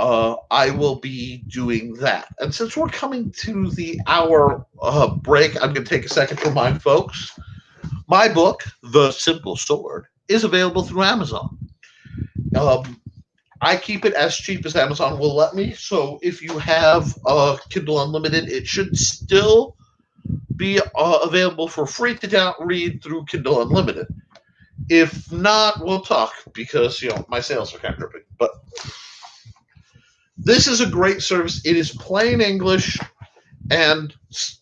I will be doing that. And since we're coming to the hour break, I'm going to take a second to remind folks, my book, The Simple Sword, is available through Amazon. I keep it as cheap as Amazon will let me. So if you have Kindle Unlimited, it should still be available for free to read through Kindle Unlimited. If not, we'll talk because my sales are kind of dripping. But this is a great service. It is plain English, and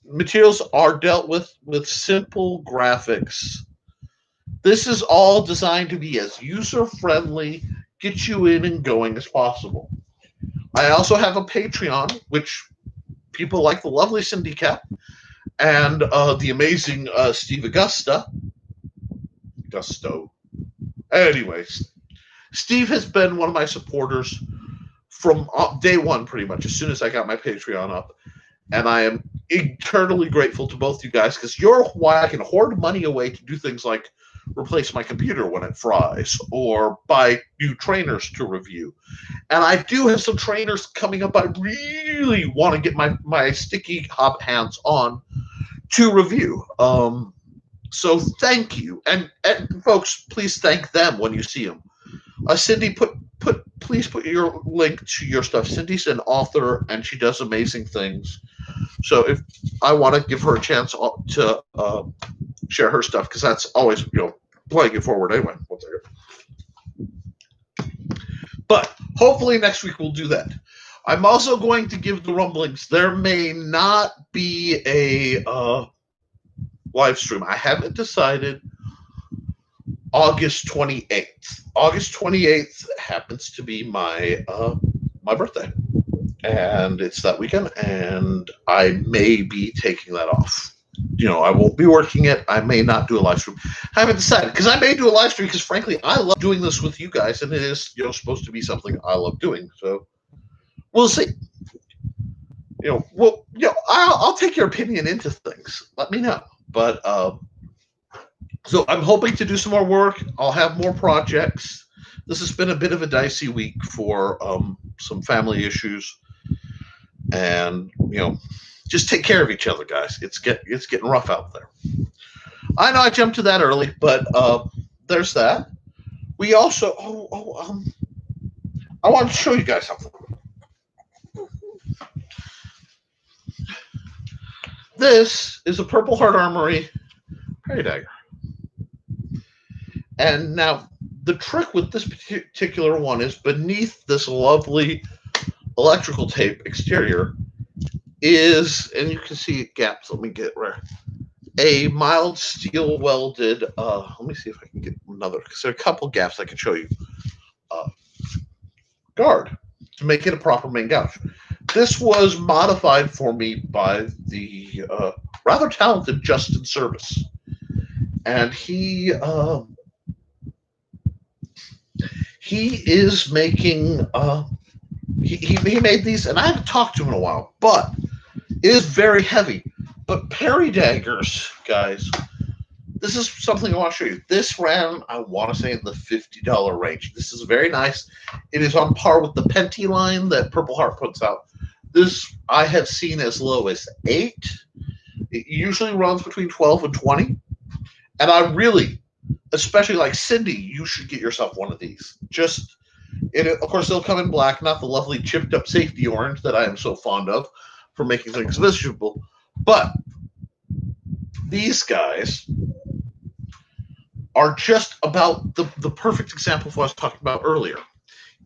materials are dealt with simple graphics. This is all designed to be as user-friendly, get you in and going as possible. I also have a Patreon, which people like the lovely Cindy Cat and the amazing Steve Gusto. Anyways, Steve has been one of my supporters from day one, pretty much, as soon as I got my Patreon up. And I am eternally grateful to both you guys because you're why I can hoard money away to do things like replace my computer when it fries or buy new trainers to review. And I do have some trainers coming up I really want to get my sticky hop hands on to review. So thank you. And folks, please thank them when you see them. Cindy, please put your link to your stuff. Cindy's an author and she does amazing things. So if I want to give her a chance to share her stuff, because that's always playing it forward anyway. One second. But hopefully next week we'll do that. I'm also going to give the rumblings. There may not be a live stream. I haven't decided. August 28th. August 28th happens to be my birthday. And it's that weekend, and I may be taking that off. I won't be working it. I may not do a live stream. I haven't decided, because I may do a live stream, because frankly, I love doing this with you guys, and it is supposed to be something I love doing. So we'll see. I'll take your opinion into things. Let me know. But so I'm hoping to do some more work. I'll have more projects. This has been a bit of a dicey week for some family issues. And just take care of each other, guys. It's getting rough out there. I know I jumped to that early, but there's that. We also I want to show you guys something. This is a Purple Heart Armory Prairie Dagger. And now the trick with this particular one is beneath this lovely electrical tape exterior is, and you can see gaps. Let me get where a mild steel welded. Let me see if I can get another, because there are a couple gaps I can show you. Guard to make it a proper main gouge. This was modified for me by the rather talented Justin Service, and he is making. He made these, and I haven't talked to him in a while, but it is very heavy. But Prairie daggers, guys, this is something I want to show you. This ran, I want to say, in the $50 range. This is very nice. It is on par with the Penty line that Purple Heart puts out. This I have seen as low as $8. It usually runs between 12 and 20. And I really, especially like Cindy, you should get yourself one of these. Of course, they'll come in black, not the lovely chipped up safety orange that I am so fond of for making things visible. But these guys are just about the perfect example of what I was talking about earlier.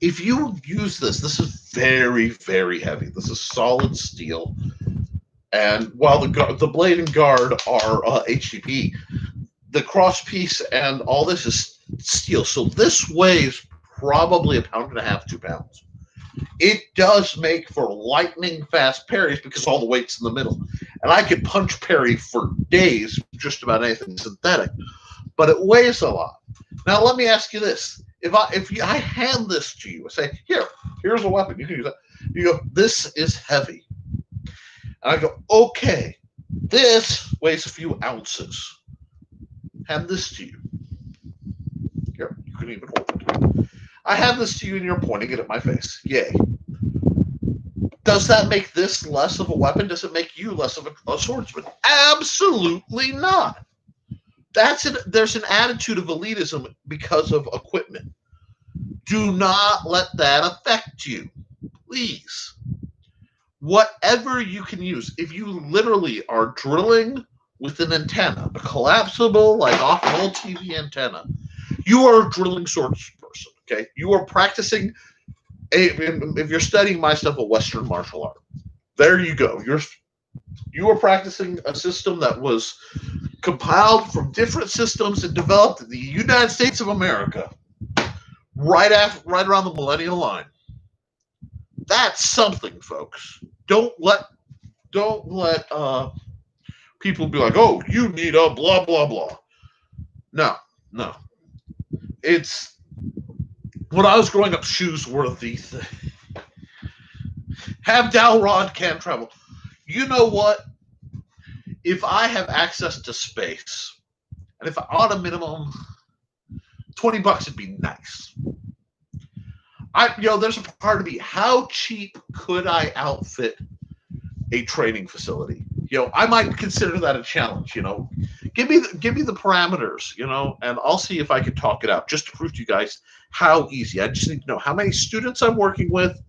If you use this is very, very heavy. This is solid steel. And while the blade and guard are HDP, the cross piece and all this is steel. So this weighs probably 1.5 pounds, 2 pounds. It does make for lightning fast parries because all the weight's in the middle. And I could punch parry for days, just about anything synthetic. But it weighs a lot. Now let me ask you this. If I hand this to you and say, here's a weapon, you can use that. You go, this is heavy. And I go, okay, this weighs a few ounces. Hand this to you. Here, you can even hold it. I hand this to you and you're pointing it at my face. Yay. Does that make this less of a weapon? Does it make you less of a swordsman? Absolutely not. There's an attitude of elitism because of equipment. Do not let that affect you. Please. Whatever you can use. If you literally are drilling with an antenna, a collapsible, like off an old TV antenna, you are a drilling swords person, okay? You are practicing, if you're studying my stuff, a Western martial art. There you go. You are practicing a system that was compiled from different systems and developed in the United States of America right around the millennial line. That's something, folks. Don't let people be like, oh, you need a blah blah blah. No. It's when I was growing up, shoes were the thing. Have dowel rod, can travel. You know what? If I have access to space, and if I ought a minimum $20 would be nice. There's a part of me. How cheap could I outfit a training facility? I might consider that a challenge. Give me the parameters. And I'll see if I can talk it out just to prove to you guys how easy. I just need to know how many students I'm working with,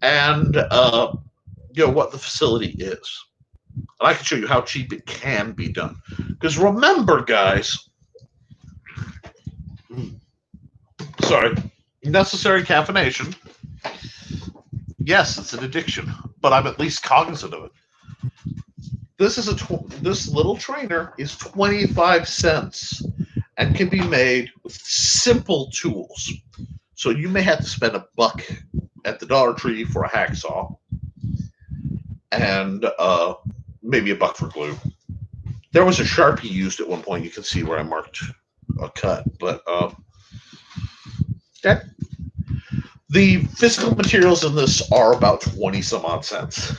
and what the facility is. And I can show you how cheap it can be done. Because remember, guys, sorry, necessary caffeination. Yes, it's an addiction, but I'm at least cognizant of it. This little trainer is 25 cents and can be made with simple tools. So you may have to spend $1 at the Dollar Tree for a hacksaw, and maybe $1 for glue. There was a Sharpie used at one point. You can see where I marked a cut, but the physical materials in this are about 20 some odd cents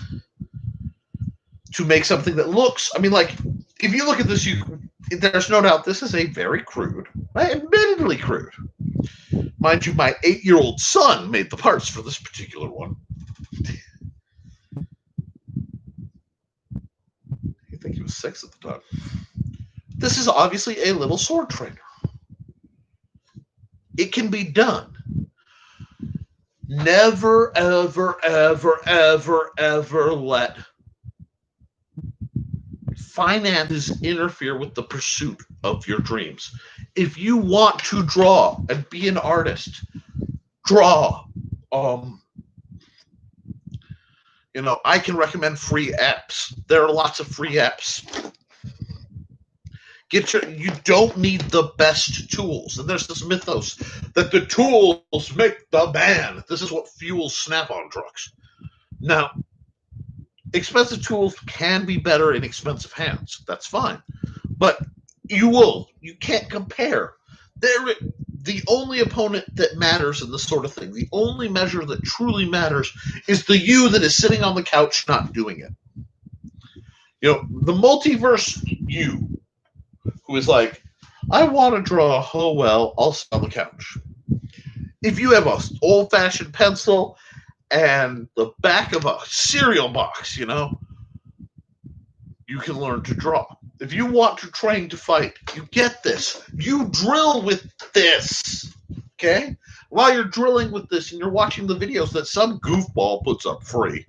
to make something that looks. If you look at this, there's no doubt this is a very crude, admittedly crude. Mind you, my 8-year-old son made the parts for this particular one. I think he was 6 at the time. This is obviously a little sword trainer. It can be done. Never, ever, ever, ever, ever let finances interfere with the pursuit of your dreams. If you want to draw and be an artist, draw. I can recommend free apps. There are lots of free apps. You don't need the best tools. And there's this mythos that the tools make the man. This is what fuels Snap-on trucks. Now, expensive tools can be better in expensive hands. That's fine. But you can't compare. The only opponent that matters in this sort of thing, the only measure that truly matters, is the you that is sitting on the couch not doing it. The multiverse you, who is like, I want to draw, oh well, I'll sit on the couch. If you have an old-fashioned pencil and the back of a cereal box, you can learn to draw. If you want to train to fight, you get this. You drill with this, okay? While you're drilling with this and you're watching the videos that some goofball puts up free.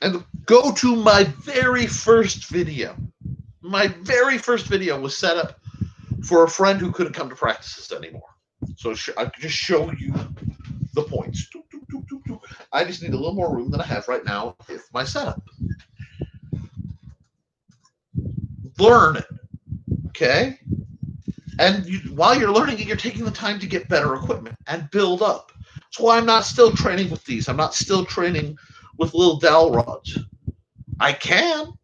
And go to my very first video. My very first video was set up for a friend who couldn't come to practices anymore. So I can just show you the points. I just need a little more room than I have right now with my setup. Learn it, okay? And while you're learning it, you're taking the time to get better equipment and build up. That's why I'm not still training with these. I'm not still training with little dowel rods. I can.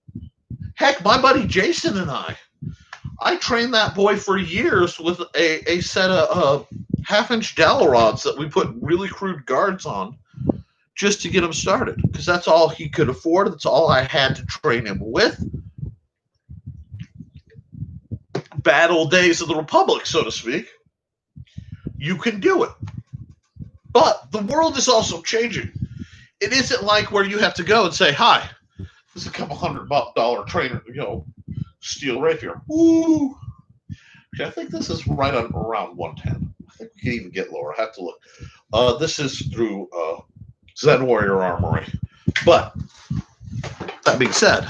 Heck, my buddy Jason and I trained that boy for years with a set of half-inch dowel rods that we put really crude guards on just to get him started, because that's all he could afford. That's all I had to train him with. Bad old days of the Republic, so to speak. You can do it. But the world is also changing. It isn't like where you have to go and say, hi, this is a couple $100 trainer, steel rapier. Ooh. I think this is right on around 110. I think we can even get lower. I have to look. This is through Zen Warrior Armory. But that being said,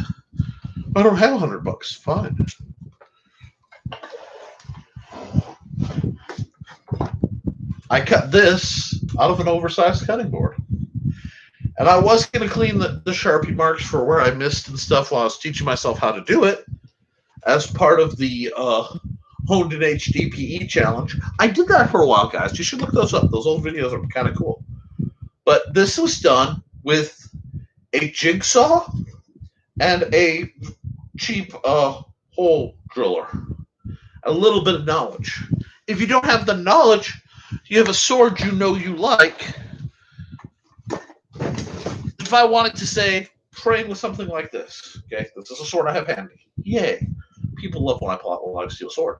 I don't have $100. Fine. I cut this out of an oversized cutting board. And I was going to clean the Sharpie marks for where I missed and stuff while I was teaching myself how to do it as part of the Honed in HD PE challenge. I did that for a while, guys. You should look those up. Those old videos are kind of cool. But this was done with a jigsaw and a cheap hole driller. A little bit of knowledge. If you don't have the knowledge, you have a sword you know you like. If I wanted to say, train with something like this, okay, this is a sword I have handy. Yay. People love when I pull out a live steel sword.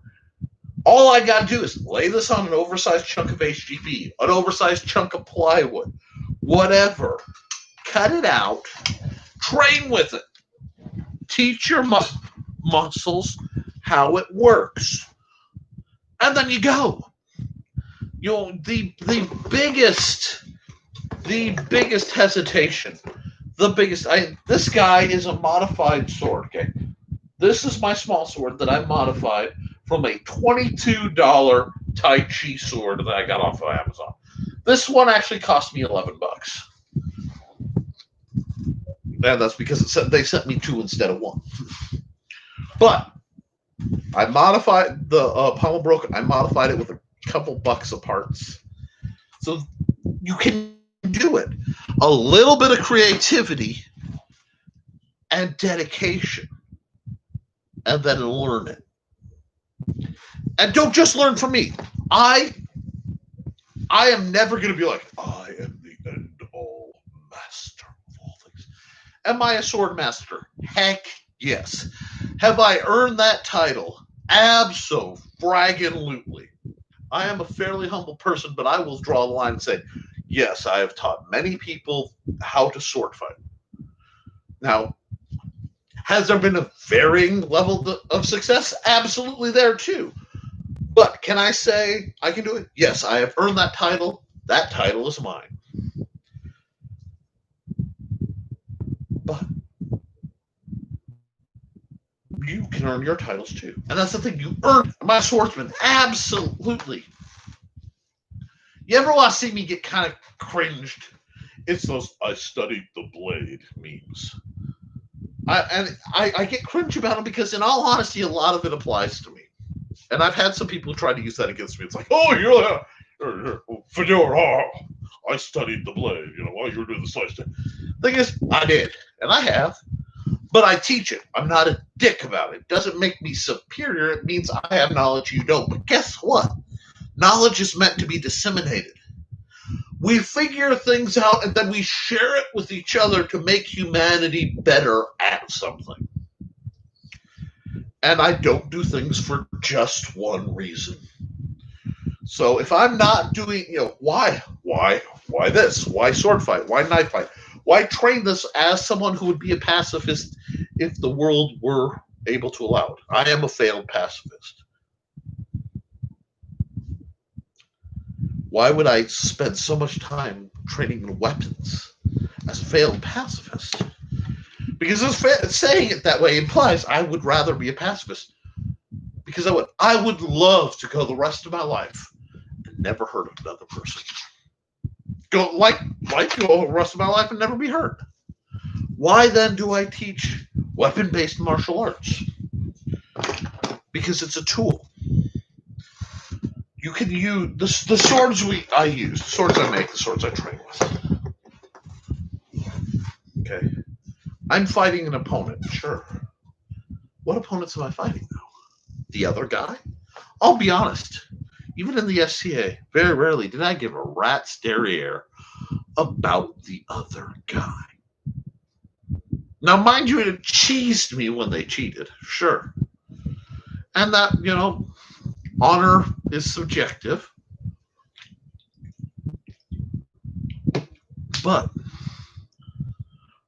All I got to do is lay this on an oversized chunk of HDP, an oversized chunk of plywood, whatever. Cut it out. Train with it. Teach your muscles how it works. And then you go. You know, the biggest hesitation, this guy is a modified sword, okay? This is my small sword that I modified from a $22 Tai Chi sword that I got off of Amazon. This one actually cost me $11. And that's because they sent me 2 instead of 1. But I modified the pommel broken. I modified it with a couple bucks of parts. So you can do it. A little bit of creativity and dedication. And then learn it. And don't just learn from me. I am never going to be like, I am the end-all master of all things. Am I a sword master? Heck yes. Have I earned that title? Abso-fraggin-lutely. I am a fairly humble person, but I will draw the line and say, yes, I have taught many people how to sword fight. Now, has there been a varying level of success? Absolutely there too. But can I say I can do it? Yes, I have earned that title. That title is mine. But you can earn your titles too. And that's the thing. You earn my swordsman. Absolutely. You ever want to see me get kind of cringed? It's those I studied the blade memes. I get cringe about them because, in all honesty, a lot of it applies to me. And I've had some people try to use that against me. It's like, oh, you're Fedora. I studied the blade. You know, while you were doing the slice. Thing is, I did, and I have, but I teach it. I'm not a dick about it. It doesn't make me superior. It means I have knowledge you don't. But guess what? Knowledge is meant to be disseminated. We figure things out and then we share it with each other to make humanity better at something. And I don't do things for just one reason. So if I'm not doing, why this? Why sword fight? Why knife fight? Why train this as someone who would be a pacifist if the world were able to allow it? I am a failed pacifist. Why would I spend so much time training in weapons as a failed pacifist? Because saying it that way implies I would rather be a pacifist. Because I would love to go the rest of my life and never hurt another person. Go the rest of my life and never be hurt. Why then do I teach weapon-based martial arts? Because it's a tool. You can use the swords I use, the swords I make, the swords I train with. Okay. I'm fighting an opponent, sure. What opponents am I fighting, though? The other guy? I'll be honest. Even in the SCA, very rarely did I give a rat's derriere about the other guy. Now, mind you, it cheesed me when they cheated, sure. And that, honor is subjective. But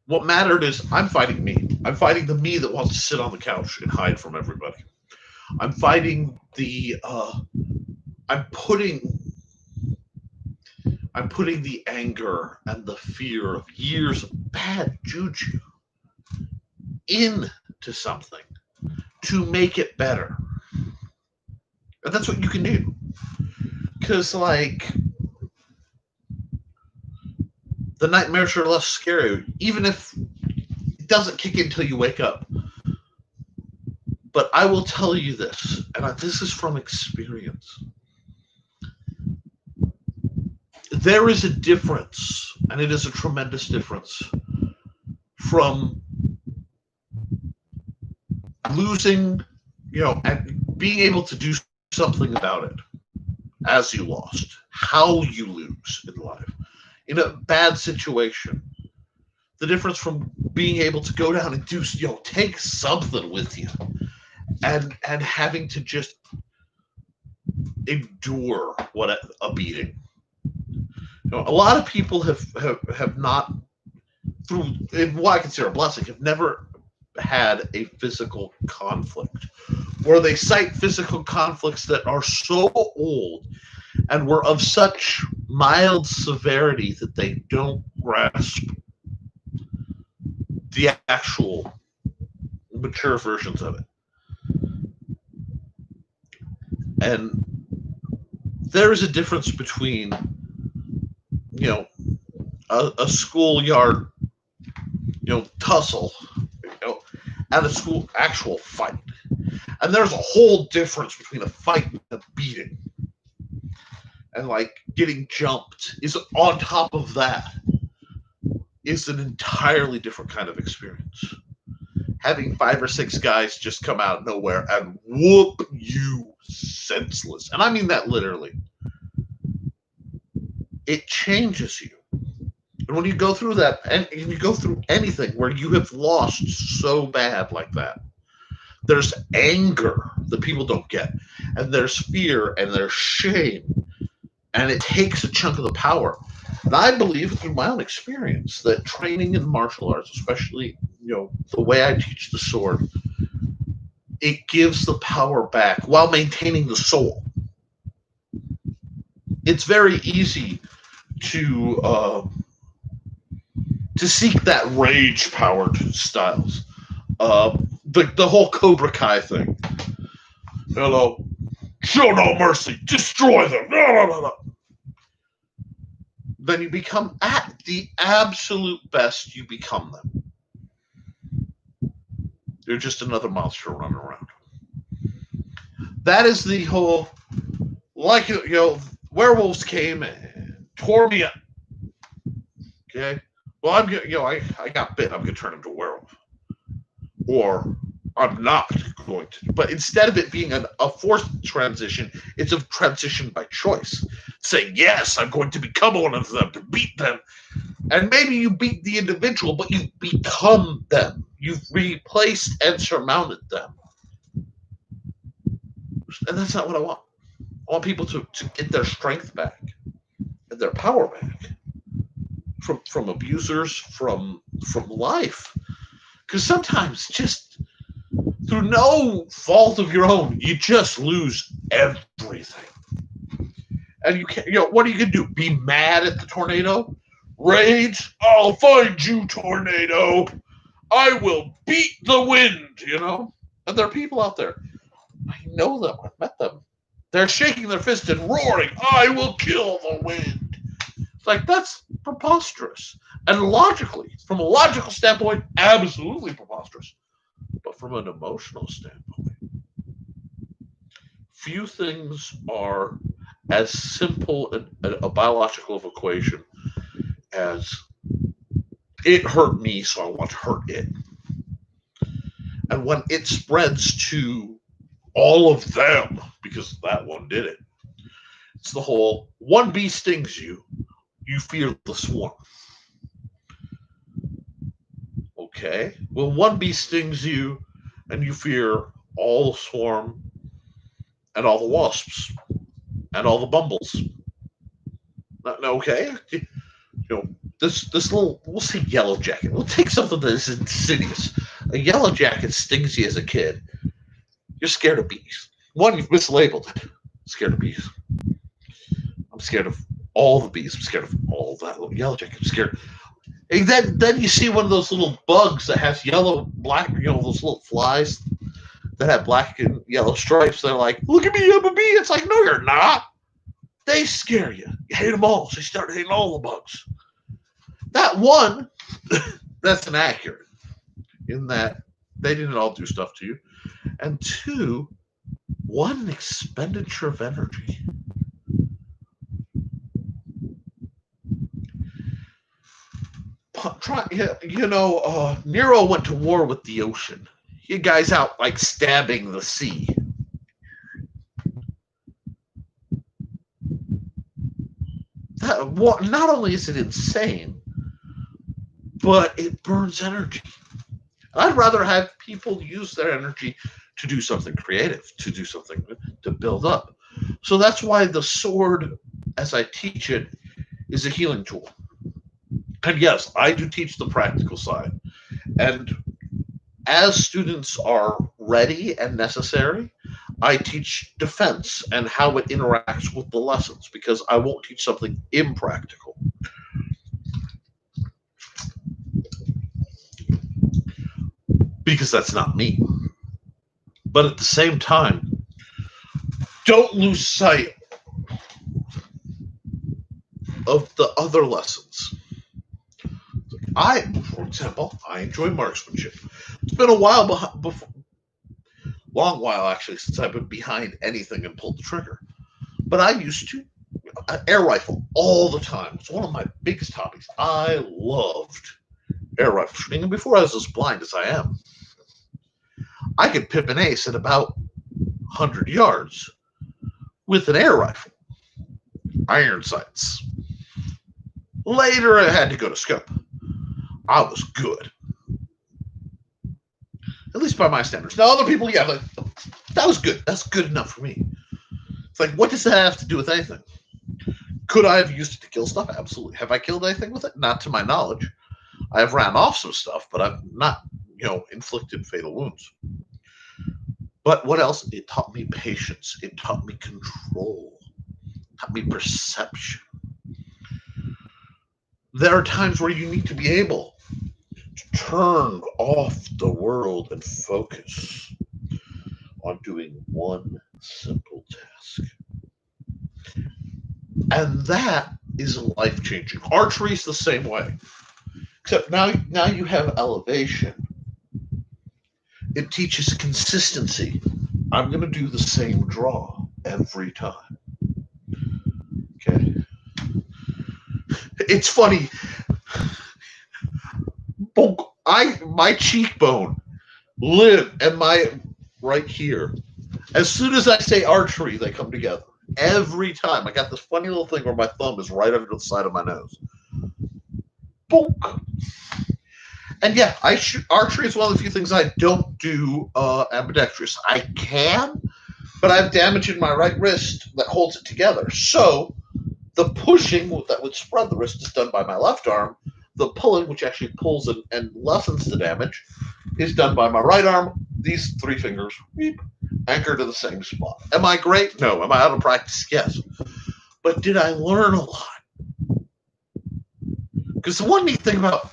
what mattered is I'm fighting me. I'm fighting the me that wants to sit on the couch and hide from everybody. I'm fighting the I'm putting the anger and the fear of years of bad juju into something to make it better. And that's what you can do. Because, like, the nightmares are less scary, even if it doesn't kick in until you wake up. But I will tell you this, and this is from experience. There is a difference, and it is a tremendous difference, from losing, and being able to do something about it as you lost, how you lose in life, in a bad situation. The difference from being able to go down and do, take something with you, and having to just endure what a beating. A lot of people have not, through in what I consider a blessing, have never had a physical conflict, where they cite physical conflicts that are so old and were of such mild severity that they don't grasp the actual mature versions of it. And there is a difference between, a schoolyard, tussle, and a school actual fight. And there's a whole difference between a fight and a beating. And, like, getting jumped is on top of that is an entirely different kind of experience. Having 5 or 6 guys just come out of nowhere and whoop you senseless. And I mean that literally. It changes you. And when you go through that, and you go through anything where you have lost so bad like that, there's anger that people don't get. And there's fear and there's shame. And it takes a chunk of the power. And I believe through my own experience that training in martial arts, especially, the way I teach the sword, it gives the power back while maintaining the soul. It's very easy to seek that rage powered styles. The whole Cobra Kai thing. Show no mercy, destroy them. No. Then you become at the absolute best. You become them. They're just another monster running around. That is the whole, like, werewolves came and tore me up. Okay, well, I'm I got bit. I'm gonna turn into a werewolf, or I'm not going to. But instead of it being a forced transition, it's a transition by choice. Saying, yes, I'm going to become one of them, to beat them. And maybe you beat the individual, but you become them. You've replaced and surmounted them. And that's not what I want. I want people to get their strength back and their power back from abusers, from life. Because sometimes, just through no fault of your own, you just lose everything. And you can't, what are you going to do? Be mad at the tornado? Rage? I'll find you, tornado. I will beat the wind, And there are people out there. I know them. I've met them. They're shaking their fist and roaring, I will kill the wind. It's like, that's preposterous. And logically, from a logical standpoint, absolutely preposterous. But from an emotional standpoint, few things are as simple a biological of equation as it hurt me, so I want to hurt it. And when it spreads to all of them, because that one did it, it's the whole, one bee stings you, you fear the swarm. Okay, well, one bee stings you, and you fear all the swarm, and all the wasps, and all the bumbles. Okay, this little, we'll say yellow jacket. We'll take something that is insidious. A yellow jacket stings you as a kid. You're scared of bees. One, you've mislabeled it. Scared of bees. I'm scared of all the bees. I'm scared of all that little yellow jacket. I'm scared. And then you see one of those little bugs that has yellow, black, those little flies that have black and yellow stripes. They're like, look at me, I'm a bee. It's like, no, you're not. They scare you. You hate them all. So you start hating all the bugs. That one, that's inaccurate in that they didn't all do stuff to you. And two, one, expenditure of energy. Nero went to war with the ocean. You guys out like stabbing the sea. Not only is it insane, but it burns energy. I'd rather have people use their energy to do something creative, to do something to build up. So that's why the sword, as I teach it, is a healing tool. And yes, I do teach the practical side. And as students are ready and necessary, I teach defense and how it interacts with the lessons, because I won't teach something impractical. Because that's not me. But at the same time, don't lose sight of the other lessons. For example, I enjoy marksmanship. It's been a while long while actually, since I've been behind anything and pulled the trigger. But I used to air rifle all the time. It's one of my biggest hobbies. I loved air rifle shooting, and before I was as blind as I am, I could pip an ace at about 100 yards with an air rifle. Iron sights. Later, I had to go to scope. I was good. At least by my standards. Now, other people, yeah, like, that was good. That's good enough for me. It's like, what does that have to do with anything? Could I have used it to kill stuff? Absolutely. Have I killed anything with it? Not to my knowledge. I have ran off some stuff, but I've not, inflicted fatal wounds. But what else? It taught me patience. It taught me control. It taught me perception. There are times where you need to be able to turn off the world and focus on doing one simple task. And that is life-changing. Archery is the same way. Except now you have elevation. It teaches consistency. I'm going to do the same draw every time. Okay? It's funny. My cheekbone, lip, and my right here. As soon as I say archery, they come together. Every time. I got this funny little thing where my thumb is right under the side of my nose. Bonk. And yeah, archery is one of the few things I don't do ambidextrous. I can, but I have damage in my right wrist that holds it together. So the pushing that would spread the wrist is done by my left arm. The pulling, which actually pulls and lessens the damage, is done by my right arm. These three fingers, anchor to the same spot. Am I great? No. Am I out of practice? Yes. But did I learn a lot? Because the one neat thing about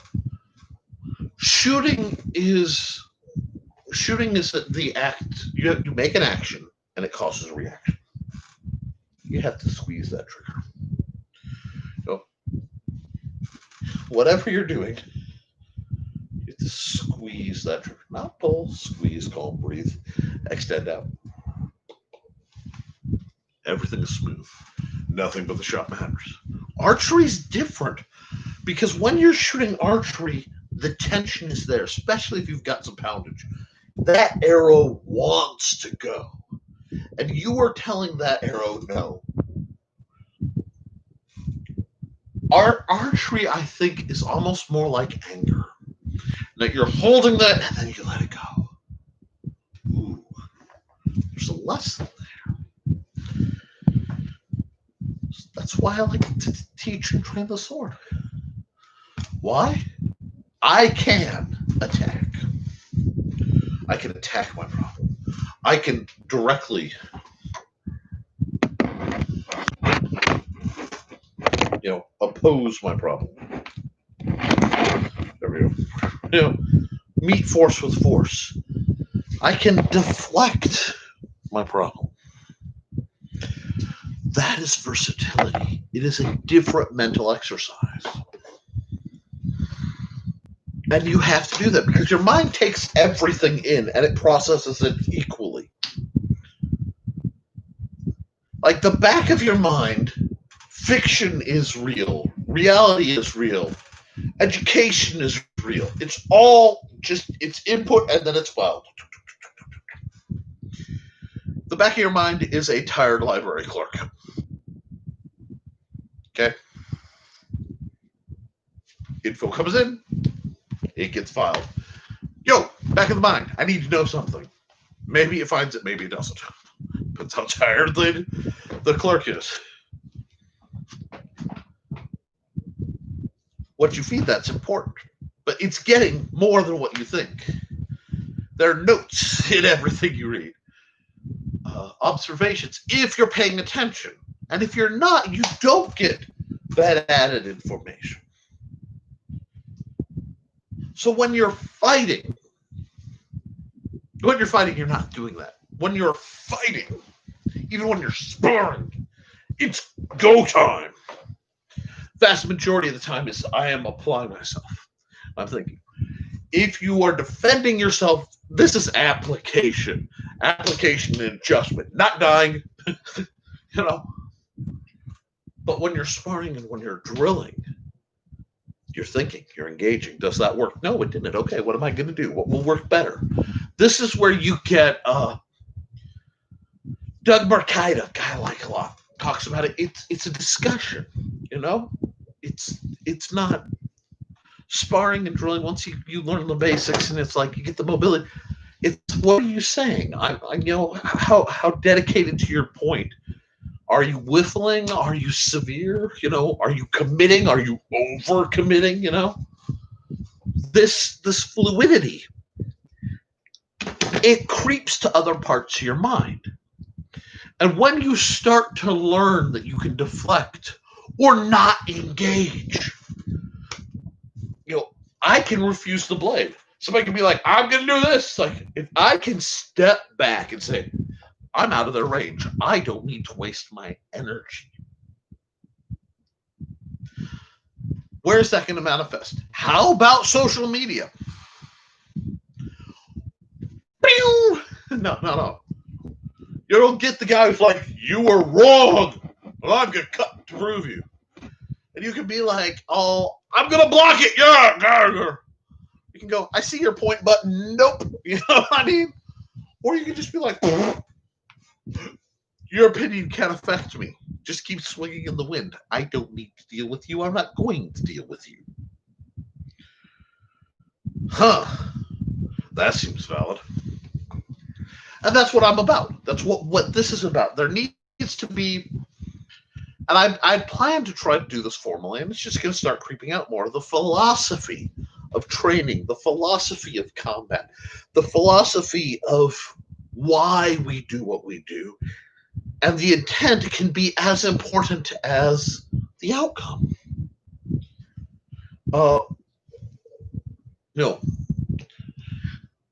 shooting is the act. You make an action, and it causes a reaction. You have to squeeze that trigger. Whatever you're doing, you have to squeeze that trigger. Not pull, squeeze, calm, breathe, extend out. Everything is smooth. Nothing but the shot matters. Archery is different because when you're shooting archery, the tension is there, especially if you've got some poundage. That arrow wants to go, and you are telling that arrow no. Archery, I think, is almost more like anger. That you're holding that, and then you let it go. Ooh, there's a lesson there. That's why I like to teach and train the sword. Why? I can attack. I can attack my problem. I can directly, oppose my problem. There we go. Meet force with force. I can deflect my problem. That is versatility. It is a different mental exercise. And you have to do that because your mind takes everything in and it processes it equally. Like the back of your mind, fiction is real, reality is real, education is real. It's all just, it's input and then it's filed. The back of your mind is a tired library clerk. Okay? Info comes in, it gets filed. Back of the mind, I need to know something. Maybe it finds it, maybe it doesn't. Depends how tired the clerk is. What you feed that's important, but it's getting more than what you think. There are notes in everything you read. Observations, if you're paying attention. And if you're not, you don't get that added information. So when you're fighting, you're not doing that. When you're fighting, even when you're sparring, it's go time. Vast majority of the time is I am applying myself. I'm thinking, if you are defending yourself, this is application and adjustment, not dying, But when you're sparring and when you're drilling, you're thinking, you're engaging. Does that work? No, it didn't. Okay, what am I going to do? What will work better? This is where you get Doug Marcaida, guy I like a lot, talks about it. It's a discussion, It's not sparring and drilling. Once you learn the basics and it's like you get the mobility. It's what are you saying? I how dedicated to your point. Are you whiffling? Are you severe? Are you committing? Are you over committing? This fluidity, it creeps to other parts of your mind. And when you start to learn that you can deflect or not engage, I can refuse the blade. Somebody can be like, I'm going to do this. Like, if I can step back and say, I'm out of their range. I don't need to waste my energy. Where's that going to manifest? How about social media? No. You don't get the guy who's like, you were wrong, but I'm going to cut to prove you. And you can be like, oh, I'm going to block it. Yeah. You can go, I see your point, but nope. You know what I mean? Or you can just be like, your opinion can't affect me. Just keep swinging in the wind. I don't need to deal with you. I'm not going to deal with you. That seems valid. And that's what I'm about. That's what this is about. There needs to be, and I plan to try to do this formally, and it's just going to start creeping out more, the philosophy of training, the philosophy of combat, the philosophy of why we do what we do. And the intent can be as important as the outcome.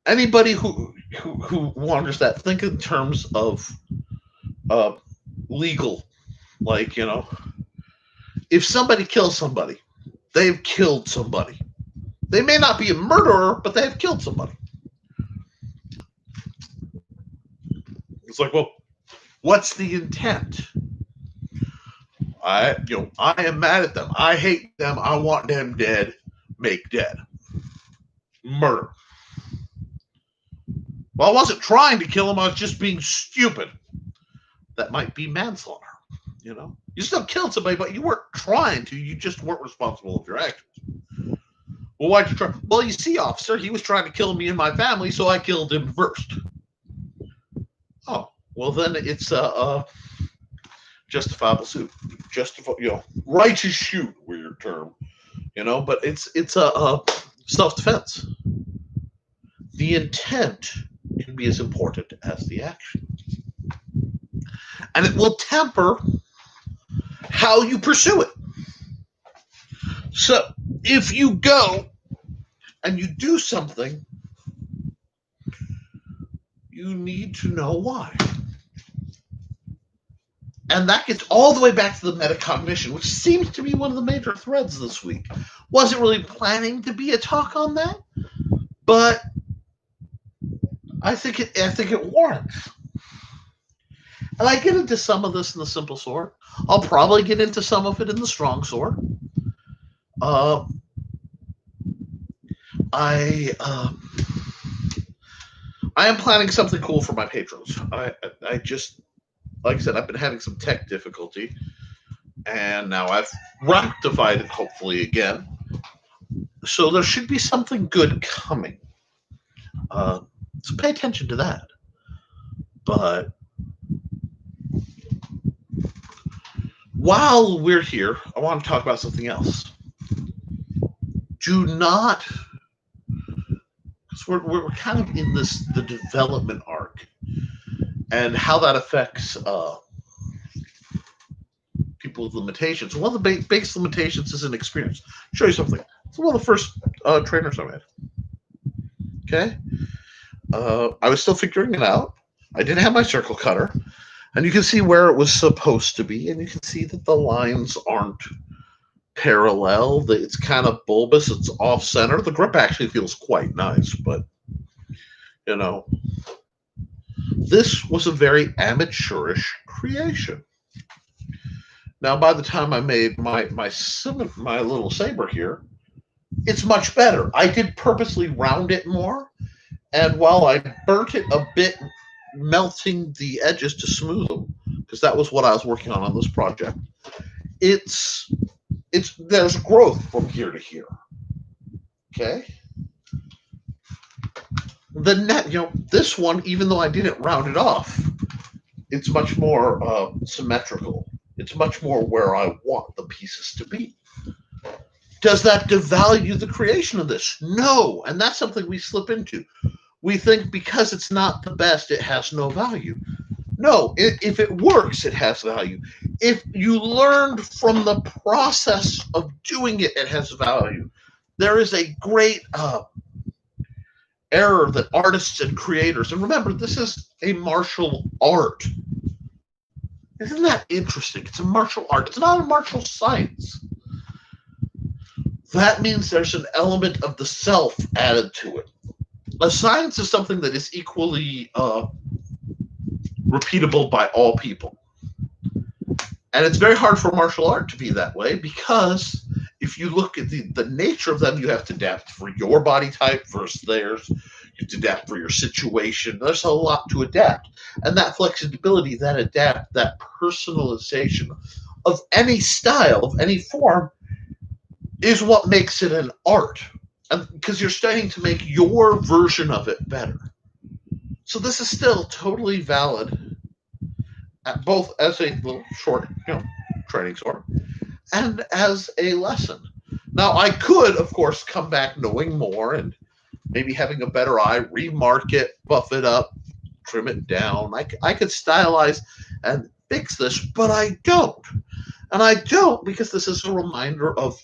Anybody who wonders that, think in terms of legal. Like, if somebody kills somebody, they've killed somebody. They may not be a murderer, but they've killed somebody. It's like, well, what's the intent? I am mad at them. I hate them. I want them dead. Make dead. Murder. Well, I wasn't trying to kill him. I was just being stupid. That might be manslaughter. You still killed somebody, but you weren't trying to. You just weren't responsible for your actions. Well, why'd you try? Well, you see, officer, he was trying to kill me and my family, so I killed him first. Oh, well, then it's justifiable suit. Righteous shoot, weird term. But it's a self-defense. The intent can be as important as the action. And it will temper how you pursue it. So if you go and you do something, you need to know why. And that gets all the way back to the metacognition, which seems to be one of the major threads this week. Wasn't really planning to be a talk on that, but I think it warrants. And I get into some of this in the simple sword. I'll probably get into some of it in the strong sword. I am planning something cool for my patrons. I just, like I said, I've been having some tech difficulty, and now I've rectified it, hopefully, again. So there should be something good coming. So pay attention to that. But while we're here, I want to talk about something else. Do not, because we're kind of in the development arc, and how that affects people with limitations. One of the biggest limitations is inexperience. I'll show you something. It's one of the first trainers I made. Okay, I was still figuring it out. I didn't have my circle cutter, and you can see where it was supposed to be, and you can see that the lines aren't parallel. It's kind of bulbous. It's off center. The grip actually feels quite nice, but you know, this was a very amateurish creation. Now, by the time I made my little saber here, it's much better. I did purposely round it more, and while I burnt it a bit, melting the edges to smooth them, because that was what I was working on this project. There's growth from here to here. Okay. The net, this one, even though I didn't round it off, it's much more symmetrical. It's much more where I want the pieces to be. Does that devalue the creation of this? No, and that's something we slip into. We think because it's not the best, it has no value. No, if it works, it has value. If you learned from the process of doing it, it has value. There is a great error that artists and creators, and remember, this is a martial art. Isn't that interesting? It's a martial art. It's not a martial science. That means there's an element of the self added to it. A science is something that is equally repeatable by all people. And it's very hard for martial art to be that way, because if you look at the nature of them, you have to adapt for your body type versus theirs. You have to adapt for your situation. There's a lot to adapt. And that flexibility, that personalization of any style, of any form, is what makes it an art. And because you're starting to make your version of it better. So this is still totally valid, both as a little short, training sword, and as a lesson. Now, I could, of course, come back knowing more and maybe having a better eye, remark it, buff it up, trim it down. I could stylize and fix this, but I don't. And I don't because this is a reminder of,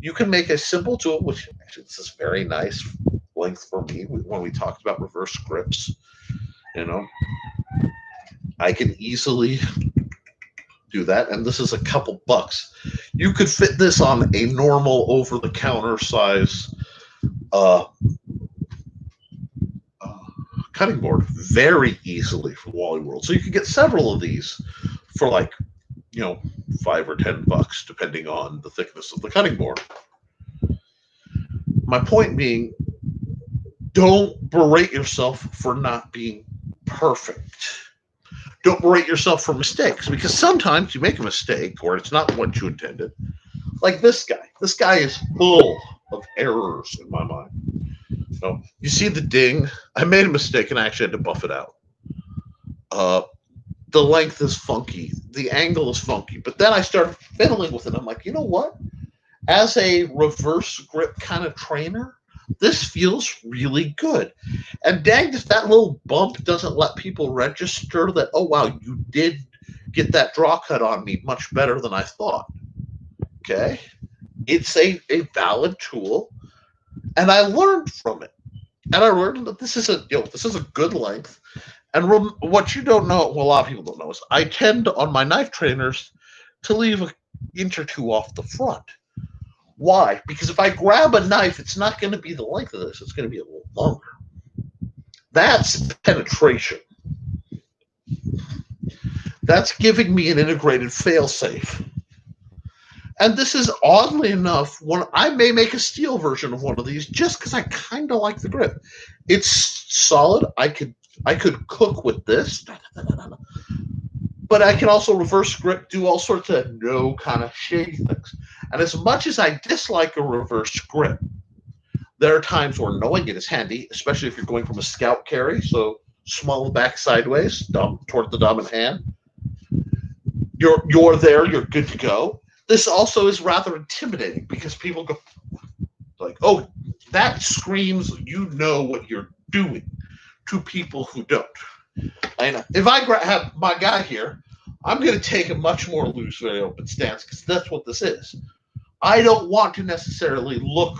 you can make a simple tool, which actually this is very nice length for me when we talked about reverse grips. I can easily do that, and this is a couple bucks. You could fit this on a normal over-the-counter size cutting board very easily from Wally World. So you could get several of these for like, $5 or $10, depending on the thickness of the cutting board. My point being, don't berate yourself for not being perfect. Don't berate yourself for mistakes, because sometimes you make a mistake or it's not what you intended. Like this guy. This guy is full of errors in my mind. You see the ding? I made a mistake and I actually had to buff it out. The length is funky. The angle is funky. But then I started fiddling with it. I'm like, you know what? As a reverse grip kind of trainer, This feels really good. And dang, if that little bump doesn't let people register that, oh, wow, you did get that draw cut on me much better than I thought. Okay? It's a valid tool, and I learned from it. And I learned that this is a good length. And what you don't know, well, a lot of people don't know, is I tend on my knife trainers to leave an inch or two off the front. Why? Because if I grab a knife, it's not going to be the length of this. It's going to be a little longer. That's penetration. That's giving me an integrated fail-safe. And this is, oddly enough, when I may make a steel version of one of these just because I kind of like the grip. It's solid. I could cook with this, but I can also reverse grip, do all sorts of no kind of shady things. And as much as I dislike a reverse grip, there are times where knowing it is handy, especially if you're going from a scout carry, so small back sideways, toward the dominant hand. You're there, you're good to go. This also is rather intimidating because people go like, oh, that screams you know what you're doing, to people who don't. And if I have my guy here, I'm going to take a much more loose, very open stance because that's what this is. I don't want to necessarily look.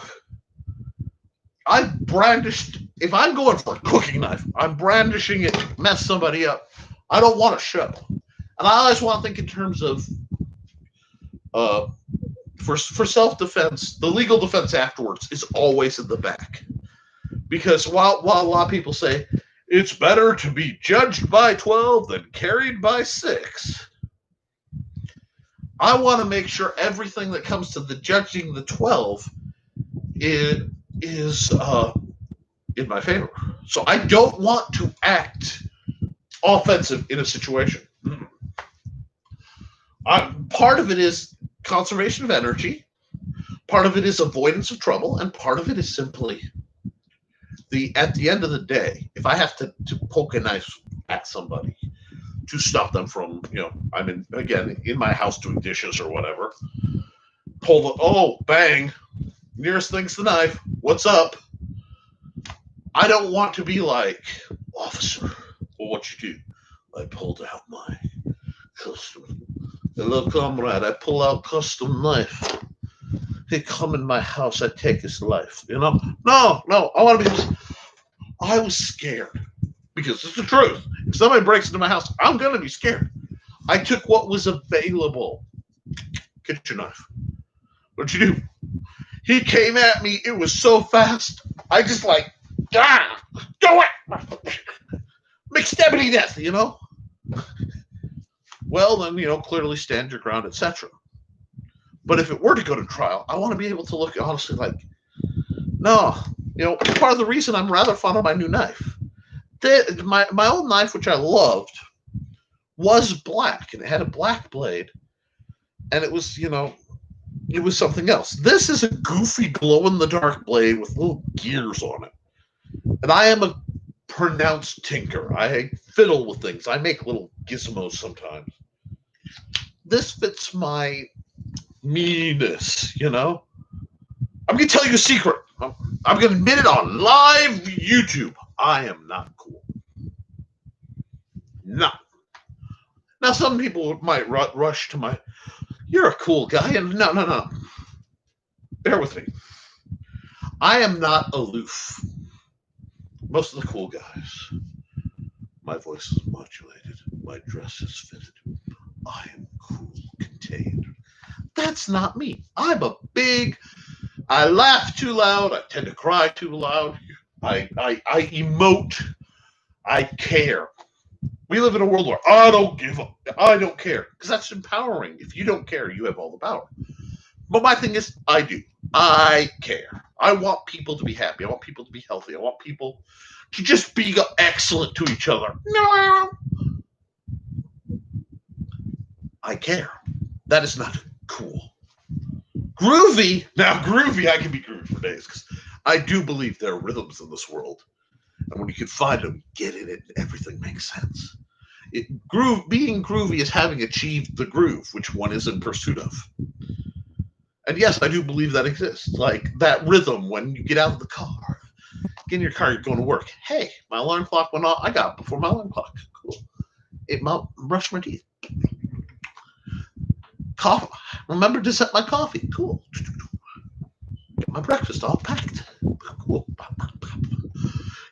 If I'm going for a cooking knife, I'm brandishing it to mess somebody up. I don't want to show. And I always want to think in terms of for self-defense, the legal defense afterwards is always in the back. Because while a lot of people say it's better to be judged by 12 than carried by 6, I want to make sure everything that comes to the judging the 12 is in my favor. So I don't want to act offensive in a situation. Part of it is conservation of energy, part of it is avoidance of trouble, and part of it is simply at the end of the day, if I have to poke a knife at somebody to stop them from, I'm in my house doing dishes or whatever, bang, nearest thing's the knife, what's up? I don't want to be like, officer, well, what you do? I pulled out my custom. Hello, comrade, I pull out custom knife. He come in my house, I take his life. No, I want to be. I was scared because it's the truth. If somebody breaks into my house, I'm going to be scared. I took what was available. Get your knife. What'd you do? He came at me. It was so fast. I just go it. McStabity death, Well, then, clearly stand your ground, etc. But if it were to go to trial, I want to be able to look honestly like, no, part of the reason I'm rather fond of my new knife. My old knife, which I loved, was black, and it had a black blade, and it was, it was something else. This is a goofy glow-in-the-dark blade with little gears on it. And I am a pronounced tinker. I fiddle with things. I make little gizmos sometimes. This fits my meanness, I'm going to tell you a secret. I'm going to admit it on live YouTube. I am not cool. No. Now, some people might rush to you're a cool guy. And no. Bear with me. I am not aloof. Most of the cool guys. My voice is modulated. My dress is fitted. I am cool, contained. That's not me. I laugh too loud. I tend to cry too loud. I emote. I care. We live in a world where I don't give up. I don't care. Because that's empowering. If you don't care, you have all the power. But my thing is, I do. I care. I want people to be happy. I want people to be healthy. I want people to just be excellent to each other. No. I care. That is not cool. Groovy. Now, groovy, I can be groovy for days because I do believe there are rhythms in this world. And when you can find them, get in it, everything makes sense. Being groovy is having achieved the groove, which one is in pursuit of. And yes, I do believe that exists. Like that rhythm when you get out of the car, get in your car, you're going to work. Hey, my alarm clock went off. I got up before my alarm clock. Cool. Ate my, brushed my teeth. Coffee. Remember to set my coffee. Cool. Get my breakfast all packed. Cool.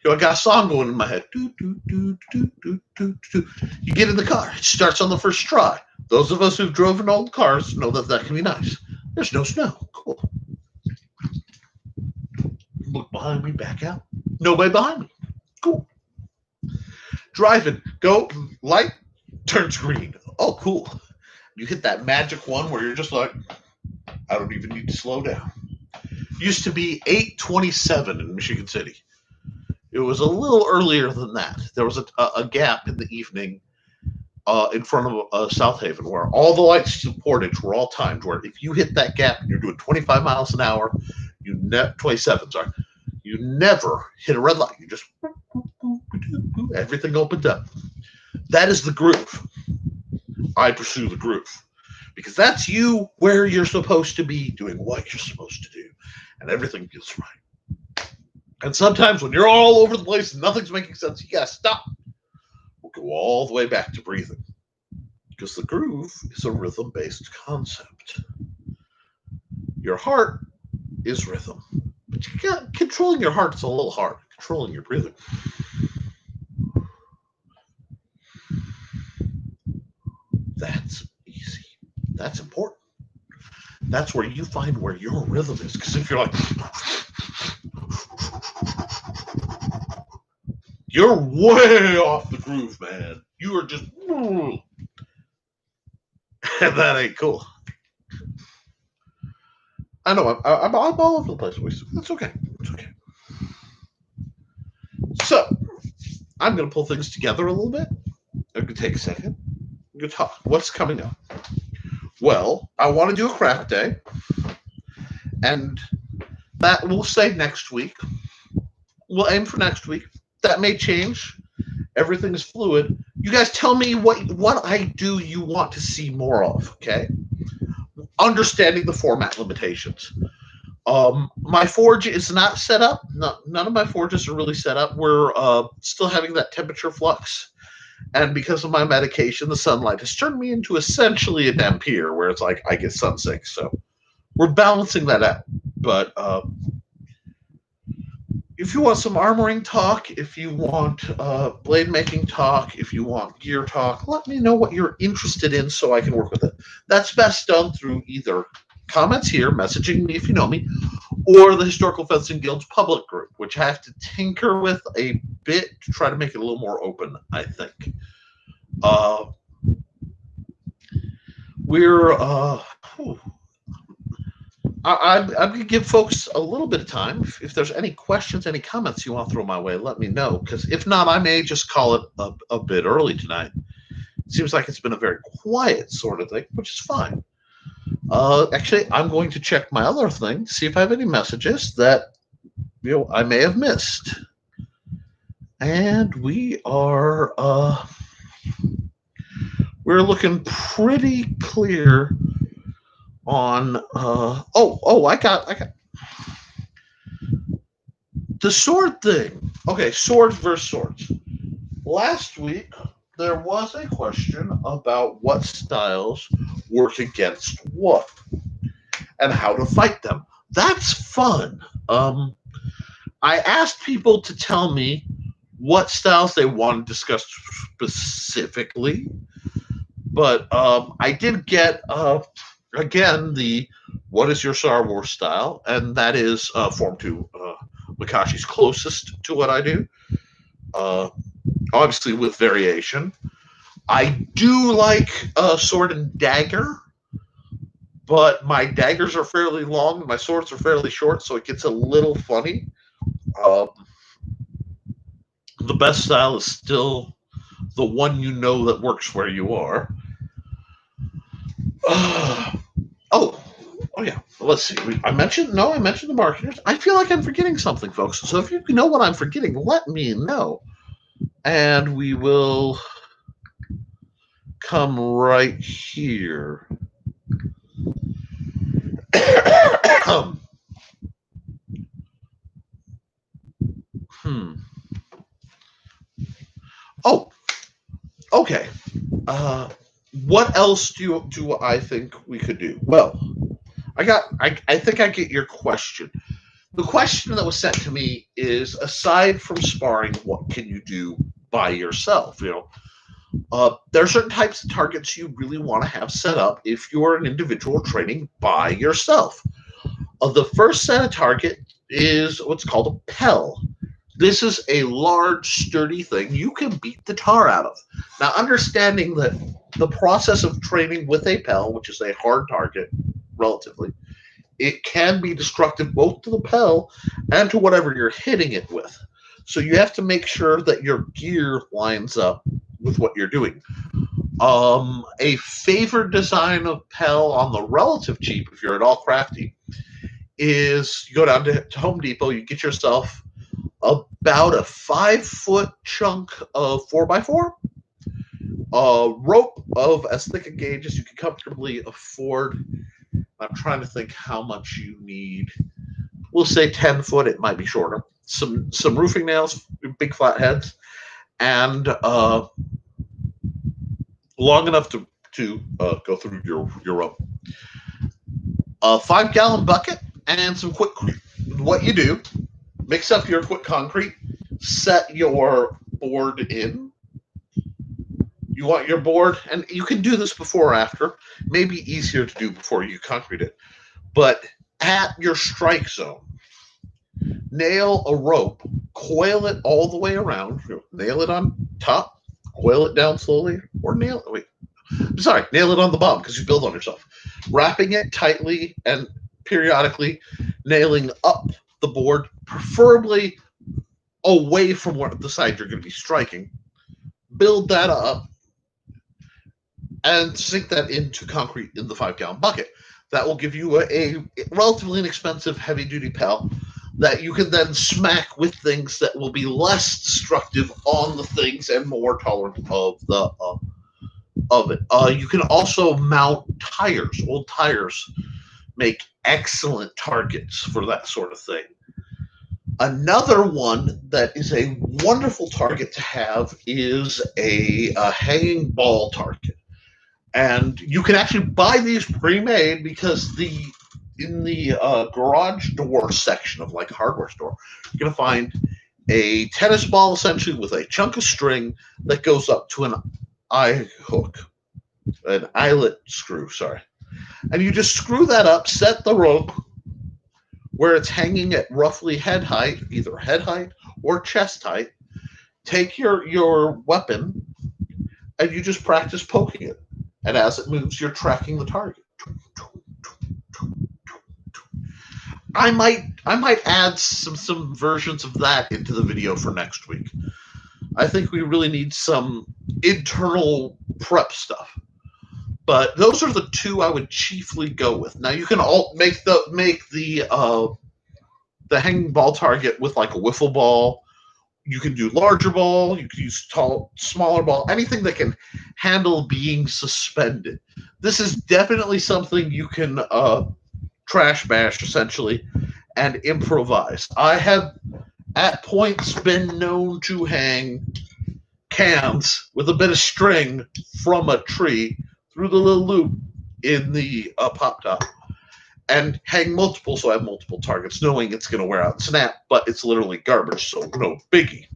I got a song going in my head. You get in the car. It starts on the first try. Those of us who've driven old cars know that can be nice. There's no snow. Cool. Look behind me, back out. Nobody behind me. Cool. Driving. Go. Light turns green. Oh, cool. You hit that magic one where you're just like, I don't even need to slow down. Used to be 8:27 in Michigan City. It was a little earlier than that. There was a gap in the evening in front of South Haven where all the lights supported were all timed, where if you hit that gap and you're doing 25 miles an hour, 27, sorry, you never hit a red light. You just, everything opened up. That is the groove. I pursue the groove because that's you where you're supposed to be doing what you're supposed to do, and everything feels right. And sometimes when you're all over the place and nothing's making sense, you gotta stop. We'll go all the way back to breathing because the groove is a rhythm-based concept. Your heart is rhythm, but controlling your heart is a little hard. Controlling your breathing. That's easy. That's important. That's where you find where your rhythm is. Because if you're like, you're way off the groove, man. You are just, and that ain't cool. I know I'm all over the place. That's okay. It's okay. So I'm going to pull things together a little bit. I'm going to take a second. I'm going to talk. What's coming up? Well, I want to do a craft day, and that we'll say next week. We'll aim for next week. That may change. Everything is fluid. You guys tell me what I do you want to see more of, okay? Understanding the format limitations. My forge is not set up. None of my forges are really set up. We're still having that temperature flux. And because of my medication, the sunlight has turned me into essentially a Dampier, where it's like I get sunsick. So we're balancing that out. But if you want some armoring talk, if you want blade making talk, if you want gear talk, let me know what you're interested in so I can work with it. That's best done through either comments here, messaging me if you know me, or the Historical Fencing Guild's public group, which I have to tinker with a bit to try to make it a little more open, I think. I'm going to give folks a little bit of time. If there's any questions, any comments you want to throw my way, let me know. Because if not, I may just call it a bit early tonight. It seems like it's been a very quiet sort of thing, which is fine. Actually, I'm going to check my other thing, see if I have any messages that I may have missed. And we're looking pretty clear on I got the sword thing. Okay, swords versus swords. Last week there was a question about what styles work against what and how to fight them. That's fun. I asked people to tell me what styles they want to discuss specifically, but I did get again the what is your Star Wars style, and that is Form 2 Makashi's closest to what I do, obviously with variation. I do like Sword and Dagger, but my daggers are fairly long and my swords are fairly short, so it gets a little funny. The best style is still the one that works where you are. Oh yeah. Let's see. I mentioned the marketers. I feel like I'm forgetting something, folks. So if you know what I'm forgetting, let me know, and we will come right here. What else do I think we could do? Well, I think I get your question. The question that was sent to me is, aside from sparring, what can you do by yourself? There are certain types of targets you really want to have set up if you're an individual training by yourself. The first set of target is what's called a Pell. This is a large, sturdy thing you can beat the tar out of. Now, understanding that the process of training with a Pell, which is a hard target, relatively, it can be destructive both to the Pell and to whatever you're hitting it with. So you have to make sure that your gear lines up with what you're doing. A favored design of Pell on the relative cheap, if you're at all crafty, is you go down to Home Depot, you get yourself about a 5-foot chunk of 4x4, a rope of as thick a gauge as you can comfortably afford. I'm trying to think how much you need. We'll say 10 foot, it might be shorter. Some roofing nails, big flat heads, and long enough to go through your rope. A 5-gallon bucket and some quickcrete. What you do, mix up your quick concrete, set your board in. You want your board, and you can do this before or after. Maybe easier to do before you concrete it. But at your strike zone, nail a rope, coil it all the way around, nail it on top, coil it down slowly, or nail it on the bottom because you build on yourself. Wrapping it tightly and periodically nailing up the board, preferably away from the side you're going to be striking. Build that up and sink that into concrete in the 5-gallon bucket. That will give you a relatively inexpensive heavy-duty Pell that you can then smack with things that will be less destructive on the things and more tolerant of it. You can also mount tires. Old tires make excellent targets for that sort of thing. Another one that is a wonderful target to have is a hanging ball target. And you can actually buy these pre-made because in the garage door section of like a hardware store, you're going to find a tennis ball essentially with a chunk of string that goes up to an eyelet screw, and you just screw that up, set the rope where it's hanging at roughly head height, either head height or chest height. Take your weapon and you just practice poking it, and as it moves you're tracking the target. I might add some versions of that into the video for next week. I think we really need some internal prep stuff. But those are the two I would chiefly go with. Now you can all make the hanging ball target with like a wiffle ball. You can do larger ball. You can use smaller ball. Anything that can handle being suspended. This is definitely something you can trash bash essentially and improvise. I have at points been known to hang cans with a bit of string from a tree through the little loop in the pop top and hang multiple, so I have multiple targets, knowing it's going to wear out and snap, but it's literally garbage, so no biggie.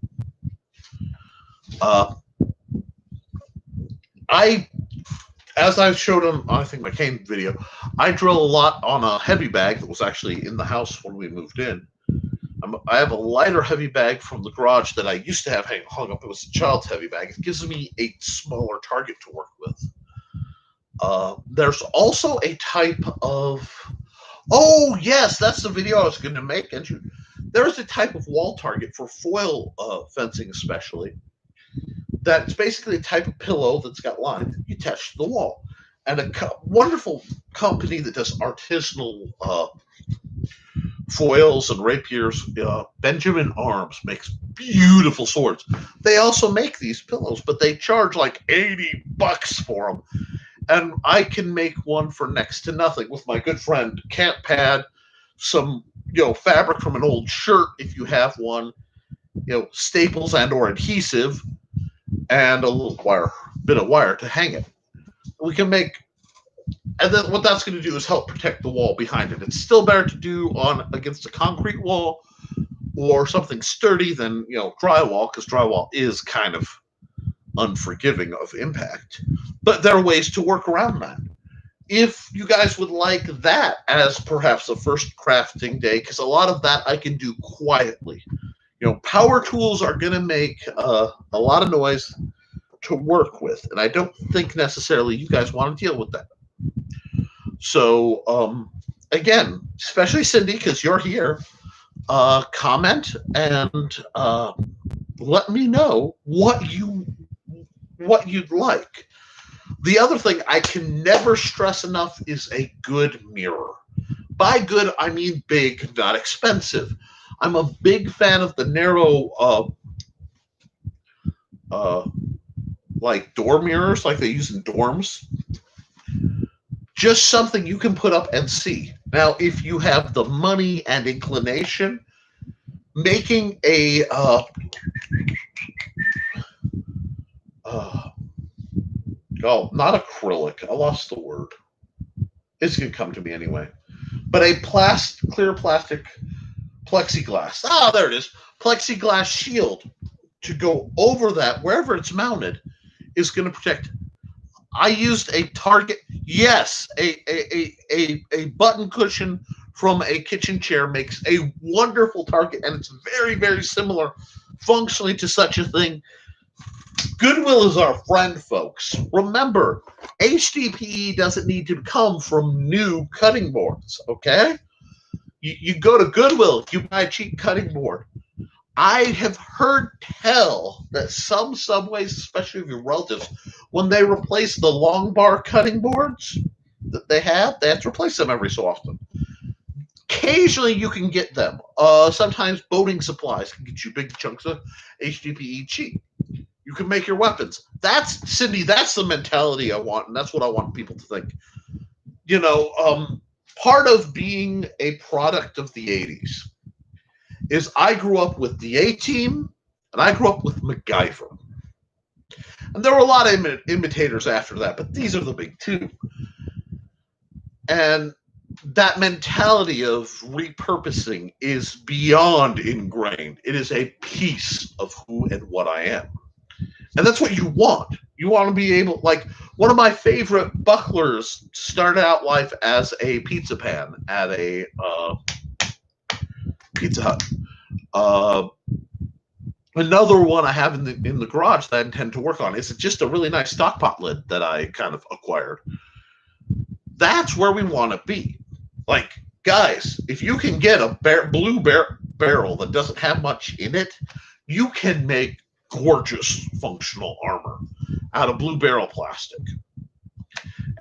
As I showed him, I think my cane video, I drill a lot on a heavy bag that was actually in the house when we moved in. I have a lighter heavy bag from the garage that I used to have hung up. It was a child's heavy bag. It gives me a smaller target to work with. There's also a type of... Oh, yes, that's the video I was going to make. There's a type of wall target for foil fencing especially. That's basically a type of pillow that's got lines you attach to the wall. And a wonderful company that does artisanal foils and rapiers, Benjamin Arms, makes beautiful swords. They also make these pillows, but they charge like $80 for them. And I can make one for next to nothing with my good friend Camp Pad, some fabric from an old shirt if you have one, staples and or adhesive, and a little bit of wire to hang it. we can make, and then what that's going to do is help protect the wall behind it. It's still better to do on against a concrete wall or something sturdy than drywall, because drywall is kind of unforgiving of impact. But there are ways to work around that. If you guys would like that as perhaps a first crafting day, because a lot of that I can do quietly. Power tools are going to make a lot of noise to work with, and I don't think necessarily you guys want to deal with that. So, again, especially Cindy, because you're here, comment and let me know what you'd like. The other thing I can never stress enough is a good mirror. By good, I mean big, not expensive. I'm a big fan of the narrow, like door mirrors, like they use in dorms. Just something you can put up and see. Now, if you have the money and inclination, making a not acrylic. I lost the word. It's going to come to me anyway. But a clear plastic plexiglass. Ah, there it is. Plexiglass shield to go over that wherever it's mounted is going to protect. I used a Target. Yes, a button cushion from a kitchen chair makes a wonderful target, and it's very, very similar functionally to such a thing. Goodwill is our friend, folks. Remember, HDPE doesn't need to come from new cutting boards, okay? You go to Goodwill, you buy a cheap cutting board. I have heard tell that some Subways, especially of your relatives, when they replace the long bar cutting boards that they have to replace them every so often. Occasionally you can get them. Sometimes boating supplies can get you big chunks of HDPE cheap. You can make your weapons. Cindy, that's the mentality I want, and that's what I want people to think. Part of being a product of the 80s is I grew up with the A-Team, and I grew up with MacGyver. And there were a lot of imitators after that, but these are the big two. And that mentality of repurposing is beyond ingrained. It is a piece of who and what I am. And that's what you want. You want to be able, like, one of my favorite bucklers started out life as a pizza pan at a Pizza Hut. Another one I have in the garage that I intend to work on is just a really nice stockpot lid that I kind of acquired. That's where we want to be. Like, guys, if you can get a blue barrel that doesn't have much in it, you can make gorgeous functional armor out of blue barrel plastic.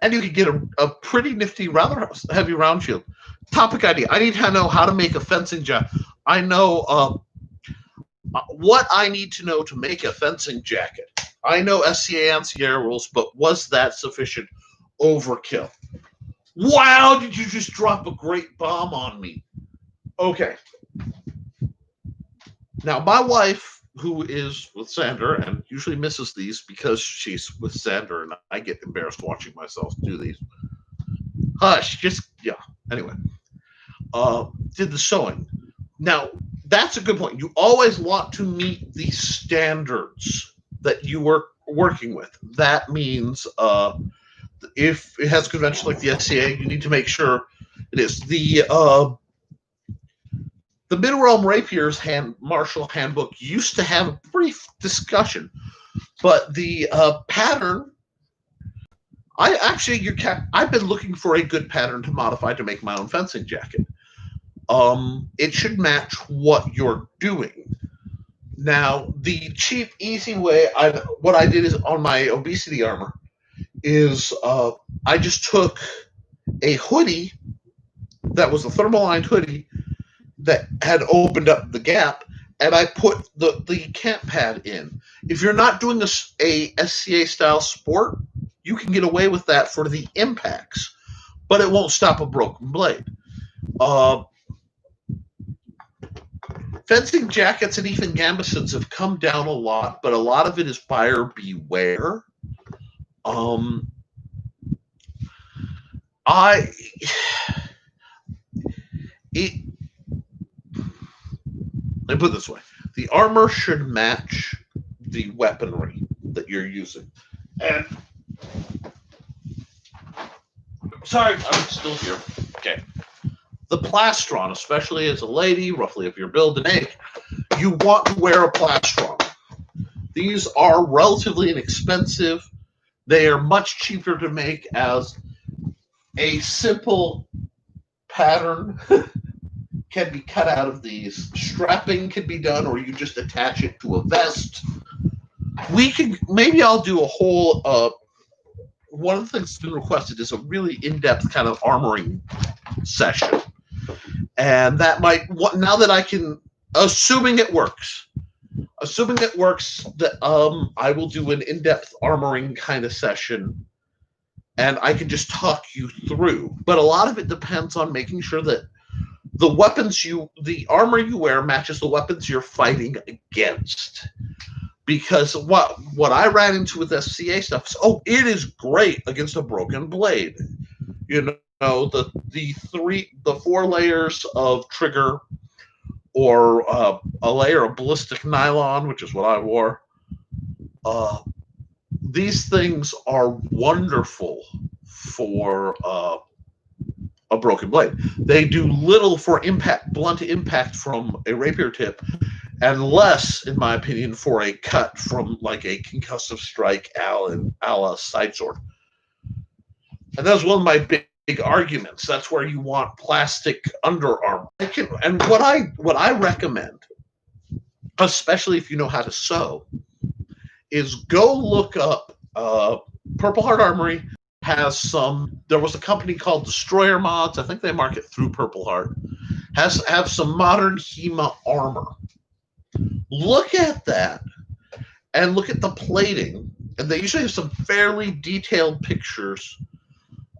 And you can get a pretty nifty, rather heavy round shield. Topic idea. I need to know how to make a fencing jacket. I know what I need to know to make a fencing jacket. I know SCA and Sierra rules, but was that sufficient overkill? Wow, did you just drop a great bomb on me? Okay. Now, my wife, who is with Sander and usually misses these because she's with Sander and I get embarrassed watching myself do these. Hush, anyway. Did the sewing. Now, that's a good point. You always want to meet the standards that you are working with. That means if it has convention like the SCA, you need to make sure it is. The Mid-Realm Rapier's Martial Handbook used to have a brief discussion, but the pattern, I've been looking for a good pattern to modify to make my own fencing jacket. It should match what you're doing. Now, the cheap, easy way, what I did is on my obesity armor is I just took a hoodie that was a thermal-lined hoodie that had opened up the gap, and I put the camp pad in. If you're not doing a SCA-style sport, you can get away with that for the impacts, but it won't stop a broken blade. Fencing jackets and even gambesons have come down a lot, but a lot of it is buyer beware. Let me put it this way. The armor should match the weaponry that you're using. And sorry, I'm still here. Okay. The plastron, especially as a lady, roughly if you're build an egg, you want to wear a plastron. These are relatively inexpensive. They are much cheaper to make as a simple pattern can be cut out of these. Strapping can be done, or you just attach it to a vest. Maybe I'll do a whole, one of the things that's been requested is a really in-depth kind of armoring session. And that might, now that I can, assuming it works, that I will do an in-depth armoring kind of session, and I can just talk you through. But a lot of it depends on making sure that the armor you wear matches the weapons you're fighting against. Because what I ran into with SCA stuff is, it is great against a broken blade. You know, the 4 layers of trigger, or a layer of ballistic nylon, which is what I wore. These things are wonderful for a broken blade. They do little for blunt impact from a rapier tip, and less, in my opinion, for a cut from like a concussive strike a la side sword. And that's one of my big arguments. That's where you want plastic underarm. And what I recommend, especially if you know how to sew, is go look up Purple Heart Armory has some. There was a company called Destroyer Mods. I think they market through Purple Heart. Have some modern HEMA armor. Look at that and look at the plating. And they usually have some fairly detailed pictures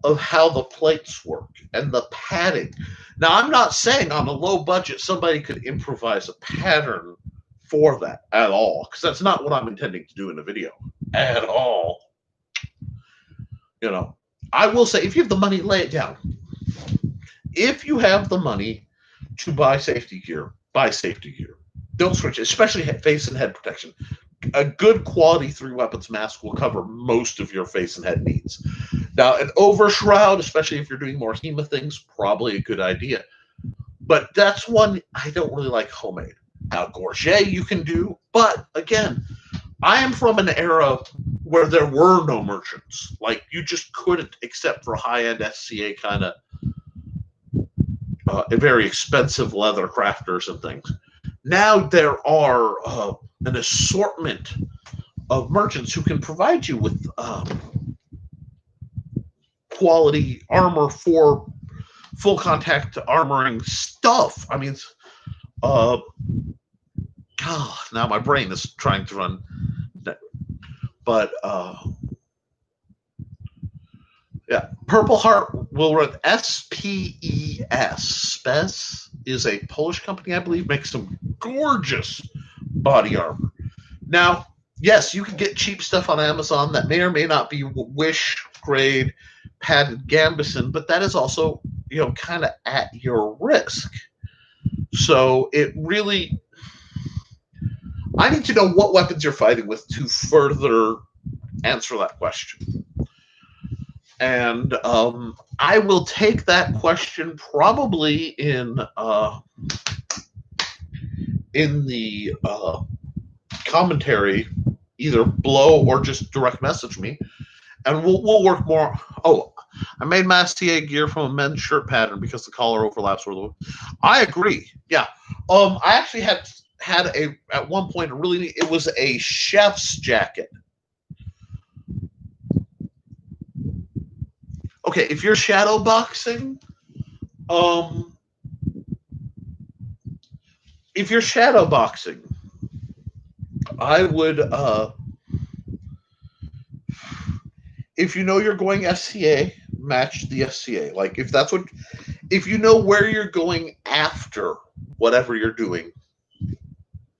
of how the plates work and the padding. Now, I'm not saying on a low budget somebody could improvise a pattern for that at all, because that's not what I'm intending to do in a video at all. You know, I will say, if you have the money, lay it down. If you have the money to buy safety gear, buy safety gear. Don't switch it, especially face and head protection. A good quality 3 weapons mask will cover most of your face and head needs. Now, an overshroud, especially if you're doing more HEMA things, probably a good idea. But that's one I don't really like homemade. Now, gorget you can do, but again, I am from an era where there were no merchants. Like, you just couldn't, except for high-end SCA kind of very expensive leather crafters and things. Now there are an assortment of merchants who can provide you with quality armor for full contact armoring stuff. I mean, now my brain is trying to run, but yeah, Purple Heart will run SPES. Spes is a Polish company, I believe, makes some gorgeous body armor. Now, yes, you can get cheap stuff on Amazon that may or may not be Wish grade padded gambeson, but that is also, kind of at your risk. So it really, I need to know what weapons you're fighting with to further answer that question. And I will take that question probably in the commentary, either below or just direct message me, and we'll work more. Oh, I made my STA gear from a men's shirt pattern because the collar overlaps with the. I agree. Yeah. I actually had at one point it was a chef's jacket. Okay, if you're shadow boxing, I would, if you know you're going SCA, match the SCA. Like, if you know where you're going after whatever you're doing,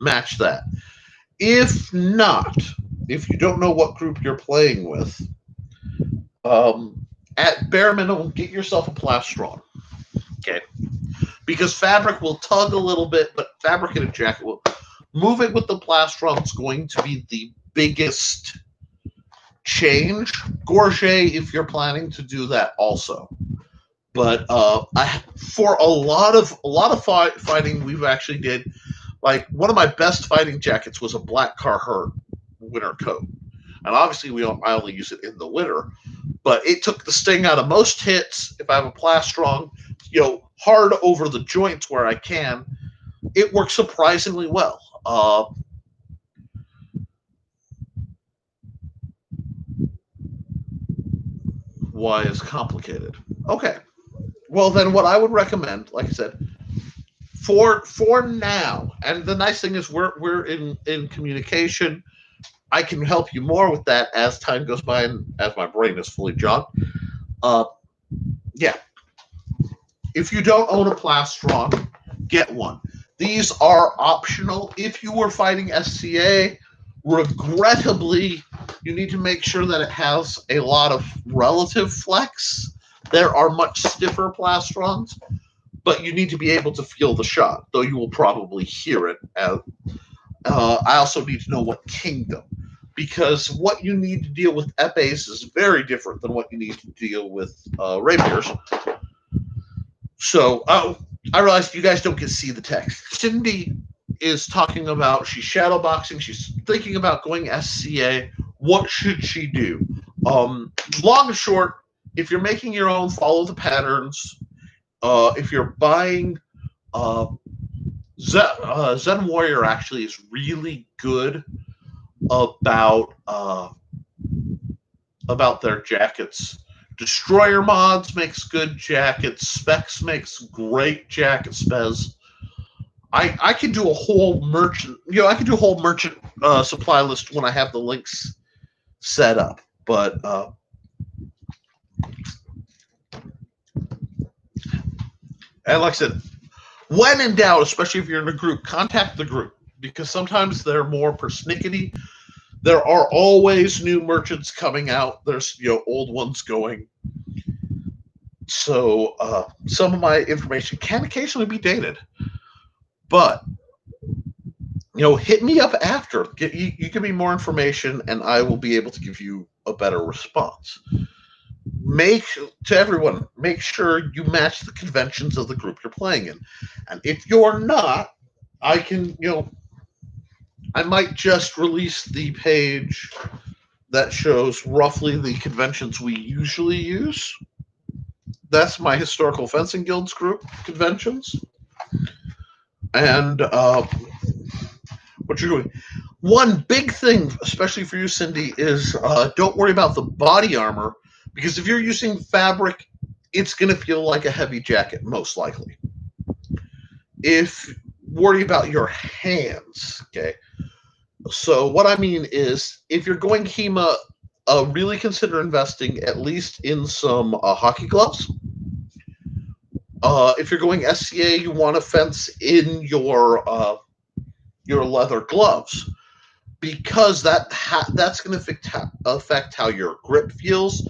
match that. If not, if you don't know what group you're playing with, at bare minimum, get yourself a plastron. Okay. Because fabric will tug a little bit, but fabric in a jacket will. Moving with the plastron is going to be the biggest change. Gorget, if you're planning to do that, also. But for a lot of fighting, we've actually did. Like, one of my best fighting jackets was a black Carhartt winter coat, and obviously I only use it in the winter. But it took the sting out of most hits. If I have a plastron, hard over the joints where I can, it works surprisingly well. Why is complicated? Okay. Well, then what I would recommend, like I said, for now, and the nice thing is we're in communication. I can help you more with that as time goes by and as my brain is fully jogged. Yeah. If you don't own a plastron, get one. These are optional. If you were fighting SCA, regrettably, you need to make sure that it has a lot of relative flex. There are much stiffer plastrons, but you need to be able to feel the shot, though you will probably hear it. I also need to know what kingdom, because what you need to deal with epes is very different than what you need to deal with rapiers. So, I realized you guys don't get to see the text. Cindy is talking about, she's shadowboxing, she's thinking about going SCA. What should she do? Long and short, if you're making your own, follow the patterns. If you're buying, Zen Warrior actually is really good about their jackets. Destroyer Mods makes good jackets. Specs makes great jacket spez. I could do a whole merchant, supply list when I have the links set up. But and like I said, when in doubt, especially if you're in a group, contact the group, because sometimes they're more persnickety. There are always new merchants coming out. There's old ones going. So some of my information can occasionally be dated. But hit me up after. You give me more information, and I will be able to give you a better response. Make sure you match the conventions of the group you're playing in. And if you're not, I might just release the page that shows roughly the conventions we usually use. That's my Historical Fencing Guilds group conventions. And what you're doing. One big thing, especially for you, Cindy, is don't worry about the body armor, because if you're using fabric, it's going to feel like a heavy jacket, most likely. Worry about your hands, okay? So what I mean is, if you're going HEMA, really consider investing at least in some hockey gloves. If you're going SCA, you want to fence in your leather gloves, because that's going to affect how your grip feels.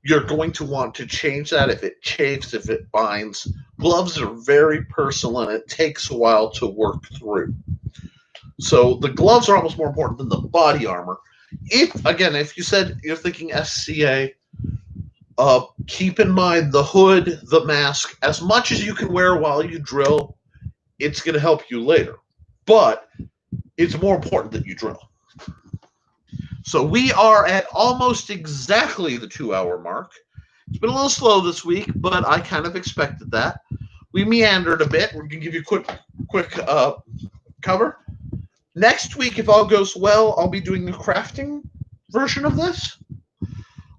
You're going to want to change that if it chafes, if it binds. Gloves are very personal, and it takes a while to work through. So the gloves are almost more important than the body armor. If you said you're thinking SCA, keep in mind the hood, the mask, as much as you can wear while you drill, it's going to help you later. But it's more important that you drill. So we are at almost exactly the 2-hour mark. It's been a little slow this week, but I kind of expected that. We meandered a bit. We're going to give you a quick cover. Next week, if all goes well, I'll be doing the crafting version of this.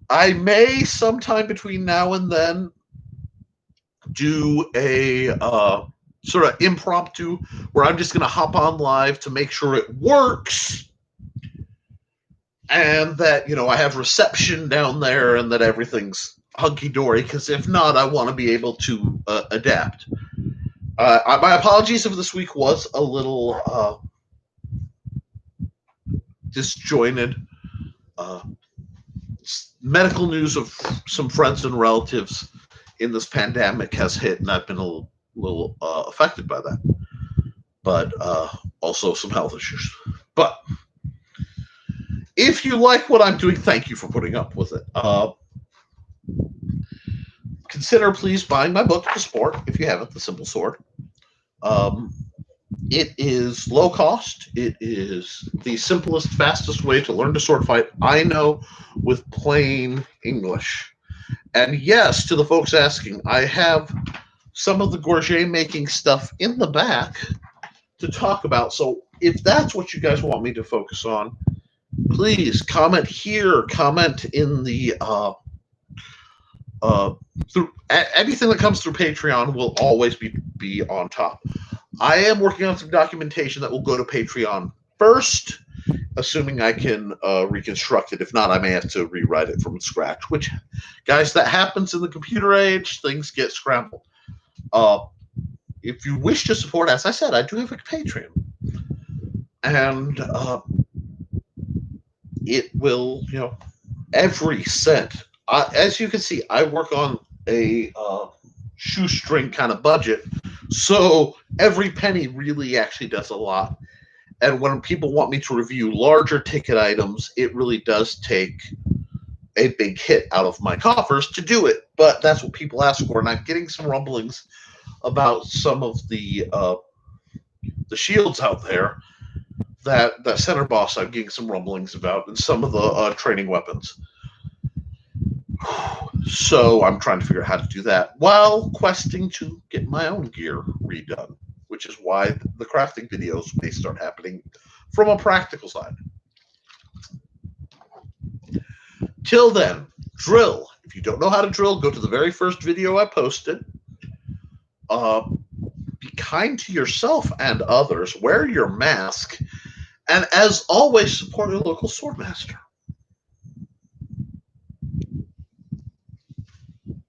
I may, sometime between now and then, do a sort of impromptu where I'm just going to hop on live to make sure it works, and that I have reception down there, and that everything's hunky-dory, because if not, I want to be able to adapt. My apologies if this week was a little disjointed. medical news of some friends and relatives in this pandemic has hit, and I've been a little affected by that. But also some health issues. But if you like what I'm doing, thank you for putting up with it. Consider please buying my book, The Sport, if you haven't, The Simple Sword. It is low cost. It is the simplest, fastest way to learn to sword fight I know with plain English. And yes, to the folks asking, I have some of the Gorget making stuff in the back to talk about. So if that's what you guys want me to focus on, please comment here, comment in the through anything that comes through Patreon will always be on top. I am working on some documentation that will go to Patreon first, assuming I can reconstruct it. If not, I may have to rewrite it from scratch, which, guys, that happens in the computer age. Things get scrambled. If you wish to support, as I said, I do have a Patreon. And it will, every cent. As you can see, I work on a shoestring kind of budget, so every penny really actually does a lot. And when people want me to review larger ticket items, it really does take a big hit out of my coffers to do it. But that's what people ask for, and I'm getting some rumblings about some of the shields out there. That center boss, I'm getting some rumblings about, and some of the training weapons. So I'm trying to figure out how to do that while questing to get my own gear redone, which is why the crafting videos may start happening from a practical side. Till then, drill. If you don't know how to drill, go to the very first video I posted. Be kind to yourself and others. Wear your mask. And as always, support your local swordmaster.